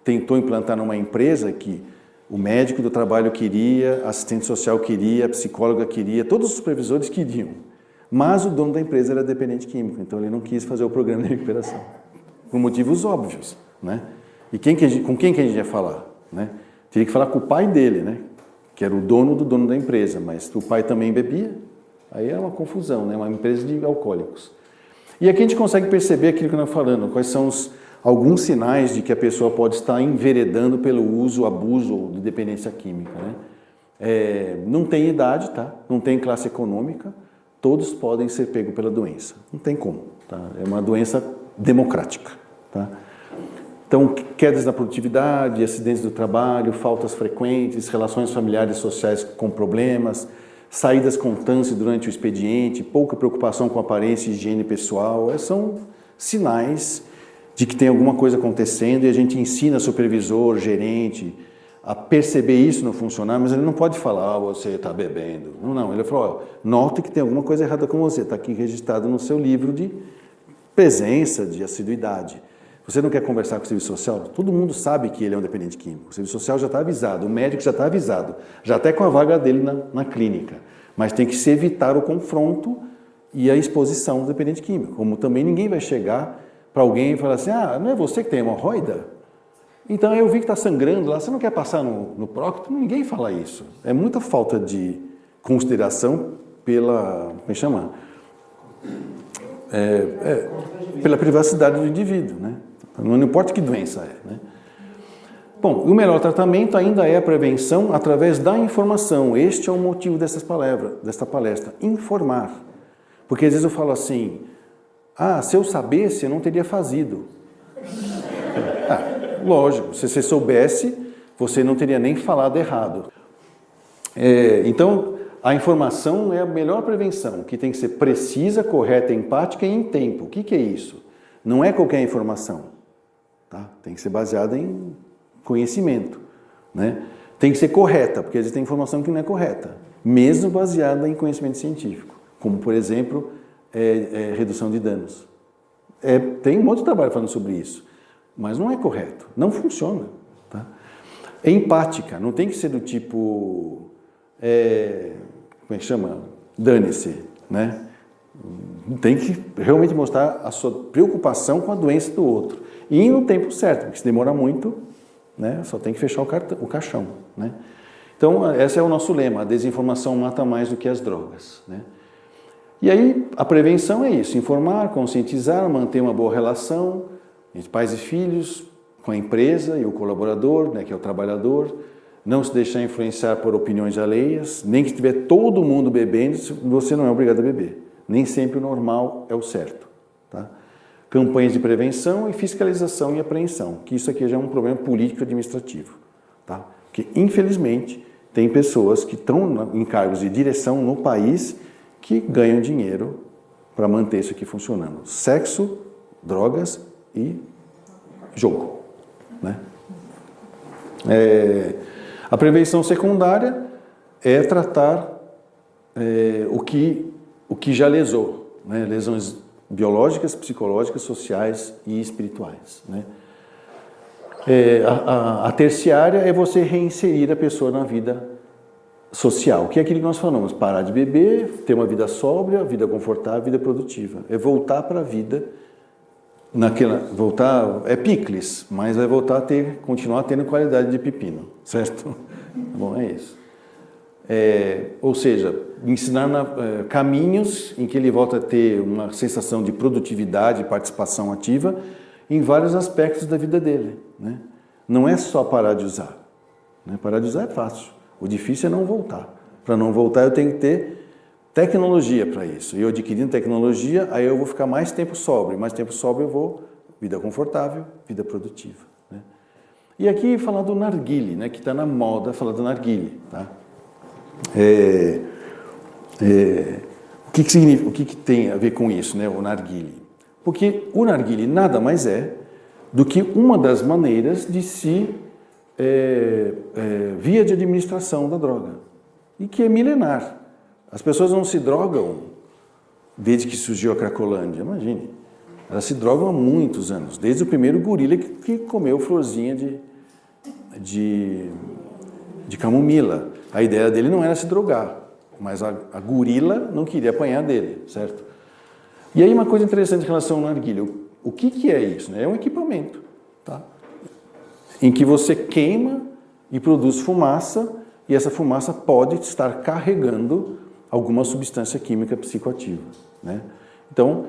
tentou implantar numa empresa que o médico do trabalho queria, a assistente social queria, a psicóloga queria, todos os supervisores queriam. Mas o dono da empresa era dependente químico, então ele não quis fazer o programa de recuperação. Por motivos óbvios, né? E com quem que a gente ia falar, né? Teria que falar com o pai dele, né? Que era o dono do dono da empresa, mas o pai também bebia. Aí era uma confusão, né? Uma empresa de alcoólicos. E aqui a gente consegue perceber aquilo que nós falamos, quais são alguns sinais de que a pessoa pode estar enveredando pelo uso, abuso de dependência química, né? Não tem idade, tá? Não tem classe econômica, todos podem ser pegos pela doença. Não tem como, tá? É uma doença democrática, tá? Então, quedas na produtividade, acidentes do trabalho, faltas frequentes, relações familiares e sociais com problemas, saídas constantes durante o expediente, pouca preocupação com aparência e higiene pessoal, são sinais de que tem alguma coisa acontecendo e a gente ensina supervisor, gerente a perceber isso no funcionário, mas ele não pode falar, você está bebendo. Não, ele falou, note que tem alguma coisa errada com você, está aqui registrado no seu livro de presença, de assiduidade. Você não quer conversar com o serviço social? Todo mundo sabe que ele é um dependente químico. O serviço social já está avisado, o médico já está avisado, já até com a vaga dele na clínica. Mas tem que se evitar o confronto e a exposição do dependente químico. Como também ninguém vai chegar para alguém e falar assim, não é você que tem hemorroida? Então eu vi que está sangrando lá, você não quer passar no prócto? Ninguém fala isso. É muita falta de consideração pela, como é que chama? Pela privacidade do indivíduo, né? Não importa que doença é, né? Bom, o melhor tratamento ainda é a prevenção através da informação. Este é o motivo desta palestra, informar. Porque às vezes eu falo assim, se eu soubesse, eu não teria fazido. Lógico, se você soubesse, você não teria nem falado errado. Então, a informação é a melhor prevenção, que tem que ser precisa, correta, empática e em tempo. O que é isso? Não é qualquer informação. Tá? Tem que ser baseada em conhecimento. Né? Tem que ser correta, porque às vezes tem informação que não é correta, mesmo baseada em conhecimento científico. Como, por exemplo, redução de danos. Tem um monte de trabalho falando sobre isso. Mas não é correto, não funciona. Tá? É empática, não tem que ser do tipo, como é que chama? Dane-se, né? Tem que realmente mostrar a sua preocupação com a doença do outro. E no tempo certo, porque se demora muito, né, só tem que fechar o caixão. Né? Então, esse é o nosso lema, a desinformação mata mais do que as drogas. Né? E aí, a prevenção é isso, informar, conscientizar, manter uma boa relação entre pais e filhos, com a empresa e o colaborador, né, que é o trabalhador, não se deixar influenciar por opiniões alheias, nem que estiver todo mundo bebendo, você não é obrigado a beber. Nem sempre o normal é o certo. Tá? Campanhas de prevenção e fiscalização e apreensão, que isso aqui já é um problema político-administrativo. Tá? Porque, infelizmente, tem pessoas que estão em cargos de direção no país que ganham dinheiro para manter isso aqui funcionando. Sexo, drogas e jogo. Né? A prevenção secundária é tratar o que já lesou, né? Lesões biológicas, psicológicas, sociais e espirituais. Né? A terciária é você reinserir a pessoa na vida social, que é aquilo que nós falamos, parar de beber, ter uma vida sóbria, vida confortável, vida produtiva. É voltar para a vida voltar, é picles, mas vai voltar a continuar tendo qualidade de pepino, certo? Bom, é isso. Ou seja, ensinar caminhos em que ele volta a ter uma sensação de produtividade e participação ativa em vários aspectos da vida dele. Né? Não é só parar de usar. Né? Parar de usar é fácil. O difícil é não voltar. Para não voltar, eu tenho que ter tecnologia para isso. E eu adquirindo tecnologia, aí eu vou ficar mais tempo sóbrio. Mais tempo sóbrio eu vou, vida confortável, vida produtiva. Né? E aqui falar do narguile, né, que está na moda falar do narguile. Tá? O que tem a ver com isso, né, o narguile? Porque o narguile nada mais é do que uma das maneiras de se via de administração da droga. E que é milenar. As pessoas não se drogam desde que surgiu a Cracolândia, imagine. Elas se drogam há muitos anos, desde o primeiro gorila que comeu florzinha de camomila. A ideia dele não era se drogar, mas a gorila não queria apanhar dele, certo? E aí uma coisa interessante em relação ao narguilé, o que é isso? É um equipamento, tá? Em que você queima e produz fumaça, e essa fumaça pode estar carregando alguma substância química psicoativa. Né? Então,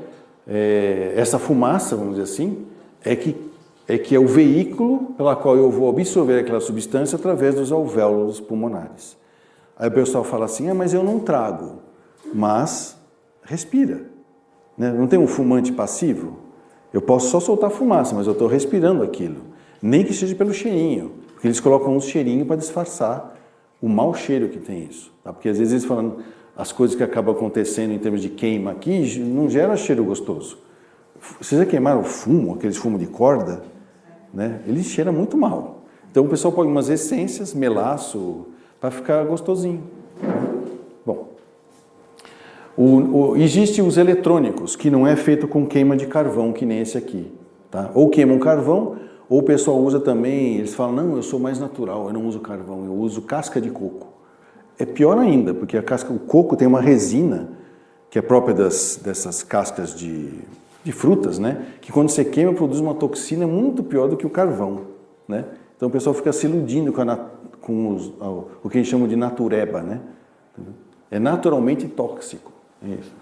essa fumaça, vamos dizer assim, é que é o veículo pela qual eu vou absorver aquela substância através dos alvéolos pulmonares. Aí o pessoal fala assim, mas eu não trago, mas respira. Né? Não tem um fumante passivo? Eu posso só soltar fumaça, mas eu estou respirando aquilo. Nem que seja pelo cheirinho, porque eles colocam um cheirinho para disfarçar o mau cheiro que tem isso. Tá? Porque às vezes eles falam, as coisas que acabam acontecendo em termos de queima aqui não gera cheiro gostoso. Vocês já queimaram o fumo, aqueles fumo de corda? Né? Ele cheira muito mal. Então o pessoal põe umas essências, melaço, para ficar gostosinho. Bom, existem os eletrônicos, que não é feito com queima de carvão, que nem esse aqui. Tá? Ou queimam carvão, ou o pessoal usa também, eles falam, não, eu sou mais natural, eu não uso carvão, eu uso casca de coco. É pior ainda, porque o coco tem uma resina, que é própria dessas cascas de frutas, né? Que quando você queima produz uma toxina muito pior do que o carvão. né? Então o pessoal fica se iludindo com o que eles chamam de natureba, né? É naturalmente tóxico. É isso.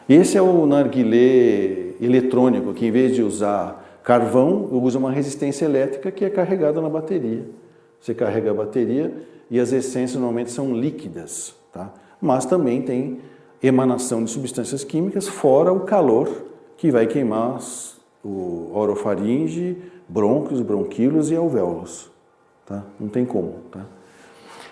Esse é o narguilé eletrônico, que em vez de usar carvão, usa uma resistência elétrica que é carregada na bateria. Você carrega a bateria e as essências normalmente são líquidas, tá? Mas também tem emanação de substâncias químicas, fora o calor que vai queimar o orofaringe, brônquios, bronquíolos e alvéolos. Tá? Não tem como. Tá?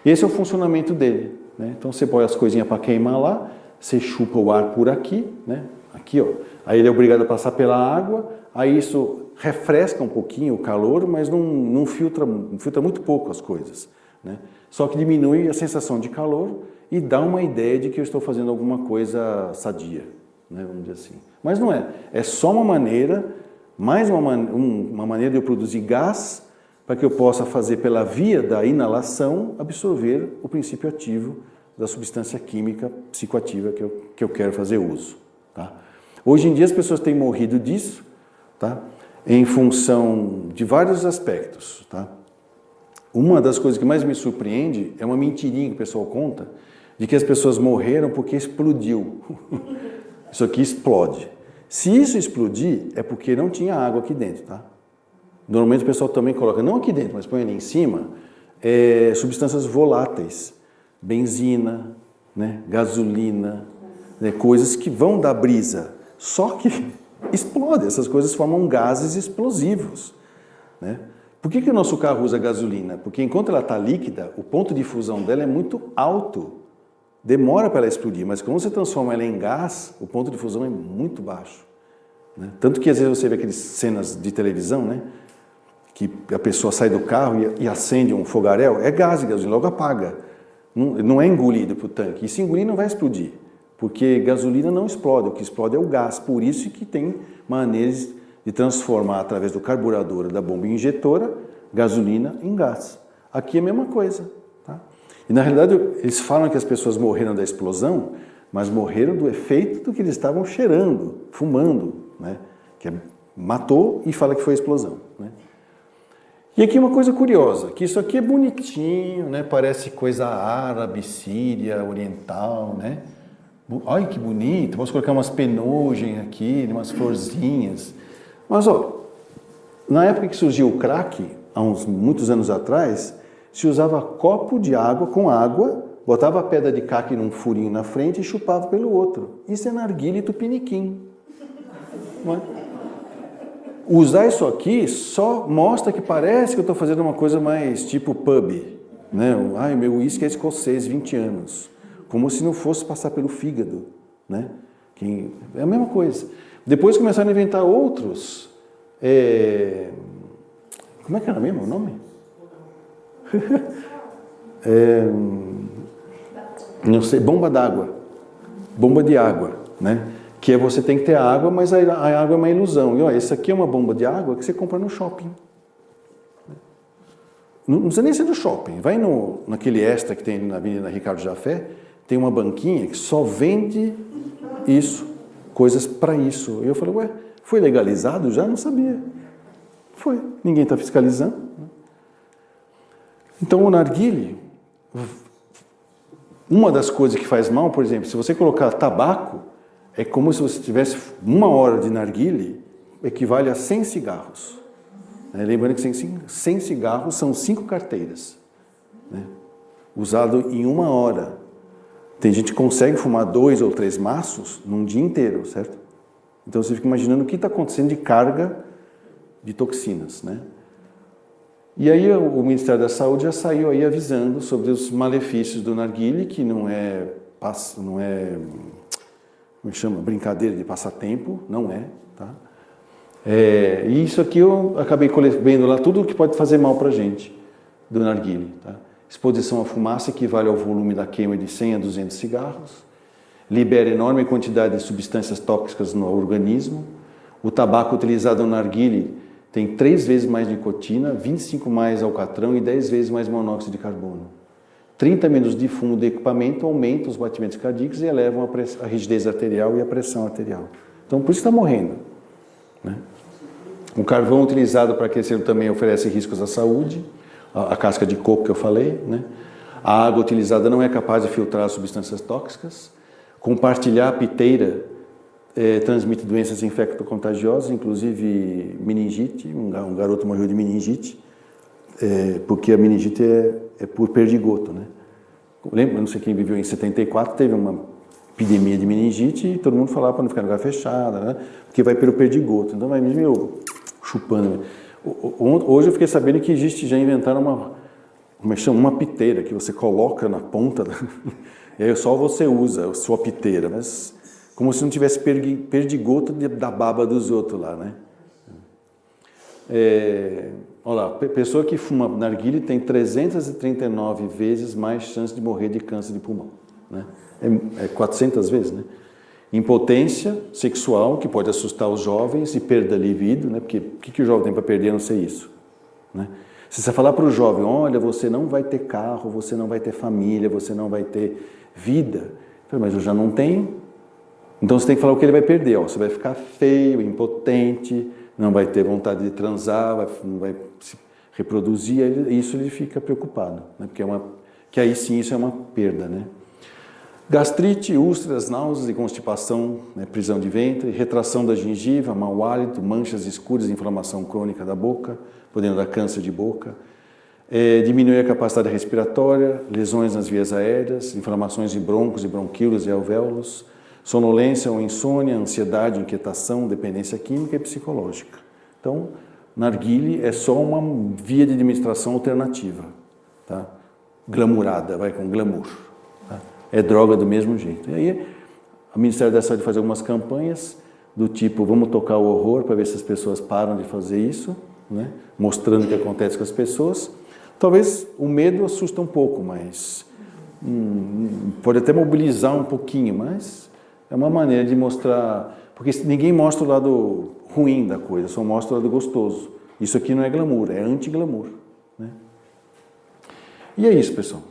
Esse é o funcionamento dele. Né? Então você põe as coisinhas para queimar lá, você chupa o ar por aqui, né? Aqui, ó. Aí ele é obrigado a passar pela água, aí isso refresca um pouquinho o calor, mas não filtra muito pouco as coisas. Né? Só que diminui a sensação de calor e dá uma ideia de que eu estou fazendo alguma coisa sadia, né? Vamos dizer assim. Mas não é. É só uma maneira, mais uma maneira de eu produzir gás para que eu possa fazer pela via da inalação absorver o princípio ativo da substância química psicoativa que eu quero fazer uso. Tá? Hoje em dia as pessoas têm morrido disso, tá? Em função de vários aspectos. Tá? Uma das coisas que mais me surpreende é uma mentirinha que o pessoal conta de que as pessoas morreram porque explodiu. Isso aqui explode. Se isso explodir, é porque não tinha água aqui dentro, tá? Normalmente o pessoal também coloca, não aqui dentro, mas põe ali em cima, substâncias voláteis, benzina, né, gasolina, né, coisas que vão dar brisa. Só que explode, essas coisas formam gases explosivos. Né? Por que o nosso carro usa gasolina? Porque enquanto ela está líquida, o ponto de fusão dela é muito alto. Demora para ela explodir, mas quando você transforma ela em gás, o ponto de fusão é muito baixo. Né? Tanto que às vezes você vê aquelas cenas de televisão, né? Que a pessoa sai do carro e acende um fogaréu, é gás de gasolina, logo apaga. Não é engolido para o tanque. E se engolir não vai explodir, porque gasolina não explode, o que explode é o gás. Por isso que tem maneiras de transformar através do carburador da bomba injetora, gasolina em gás. Aqui é a mesma coisa. Tá? E na realidade eles falam que as pessoas morreram da explosão, mas morreram do efeito do que eles estavam cheirando, fumando, né? Que matou e fala que foi explosão. Né? E aqui uma coisa curiosa, que isso aqui é bonitinho, né? Parece coisa árabe, síria, oriental, né? Olha que bonito, posso colocar umas penugem aqui, umas florzinhas. Mas, ó, na época que surgiu o crack, há muitos anos atrás, se usava copo de água com água, botava a pedra de caqui num furinho na frente e chupava pelo outro. Isso é narguilé tupiniquim. Não é? Usar isso aqui só mostra que parece que eu estou fazendo uma coisa mais tipo pub. Né? Ai, meu uísque é escocês, 20 anos. Como se não fosse passar pelo fígado. Né? É a mesma coisa. Depois começaram a inventar outros. Como é que era mesmo o nome? Não sei, bomba d'água. Bomba de água. Né? Que você tem que ter água, mas a água é uma ilusão. E ó, esse aqui é uma bomba de água que você compra no shopping. Não precisa nem ser do shopping. Vai naquele extra que tem na Avenida Ricardo Jafé, tem uma banquinha que só vende isso, coisas para isso. E eu falei, ué, foi legalizado? Já não sabia. Foi. Ninguém está fiscalizando. Então o narguilé, uma das coisas que faz mal, por exemplo, se você colocar tabaco, é como se você tivesse 1 hora de narguilé, equivale a 100 cigarros. Lembrando que 100 cigarros são 5 carteiras. Né? Usado em 1 hora. Tem gente que consegue fumar 2 ou 3 maços num dia inteiro, certo? Então você fica imaginando o que está acontecendo de carga de toxinas. Né? E aí o Ministério da Saúde já saiu aí avisando sobre os malefícios do narguilé, que não é como chama? Brincadeira de passatempo, não é, tá? E isso aqui eu acabei vendo lá tudo o que pode fazer mal para a gente do narguilé, tá? Exposição à fumaça equivale ao volume da queima de 100 a 200 cigarros, libera enorme quantidade de substâncias tóxicas no organismo, o tabaco utilizado no narguilé tem 3 vezes mais nicotina, 25 mais alcatrão e 10 vezes mais monóxido de carbono. 30 minutos de fumo do equipamento aumentam os batimentos cardíacos e elevam a rigidez arterial e a pressão arterial. Então, por isso está morrendo. Né? O carvão utilizado para aquecer também oferece riscos à saúde, a casca de coco que eu falei, né? A água utilizada não é capaz de filtrar substâncias tóxicas. Compartilhar a piteira transmite doenças infectocontagiosas, inclusive meningite. Um garoto morreu de meningite, porque a meningite é por perdigoto, né? Lembra, não sei quem viveu em 74, teve uma epidemia de meningite e todo mundo falava para não ficar em lugar fechado, né? Porque vai pelo perdigoto, então vai meio chupando. Hoje eu fiquei sabendo que existe, já inventaram uma piteira que você coloca na ponta, e aí só você usa a sua piteira, mas como se não tivesse perdigoto da baba dos outros lá, né? Olha lá, pessoa que fuma narguilé tem 339 vezes mais chance de morrer de câncer de pulmão, né? 400 vezes, né? Impotência sexual, que pode assustar os jovens, e perda de libido, né? Porque o que o jovem tem para perder a não ser isso, né? Se você falar para o jovem, olha, você não vai ter carro, você não vai ter família, você não vai ter vida, mas eu já não tenho. Então você tem que falar o que ele vai perder, ó. Você vai ficar feio, impotente, não vai ter vontade de transar, não vai se reproduzir, isso ele fica preocupado, né? Porque aí sim isso é uma perda, né? Gastrite, úlceras, náuseas e constipação, né? Prisão de ventre, retração da gengiva, mau hálito, manchas escuras, inflamação crônica da boca, podendo dar câncer de boca, diminuir a capacidade respiratória, lesões nas vias aéreas, inflamações de broncos e bronquíolos e alvéolos, sonolência ou insônia, ansiedade, inquietação, dependência química e psicológica. Então, narguilé é só uma via de administração alternativa, tá? Glamourada, vai com glamour. Tá? É droga do mesmo jeito. E aí, o Ministério da Saúde faz algumas campanhas do tipo, vamos tocar o horror para ver se as pessoas param de fazer isso, né? Mostrando o que acontece com as pessoas. Talvez o medo assusta um pouco, mas pode até mobilizar um pouquinho, mas é uma maneira de mostrar, porque ninguém mostra o lado ruim da coisa, só mostra o lado gostoso. Isso aqui não é glamour, é anti-glamour, né? E é isso, pessoal.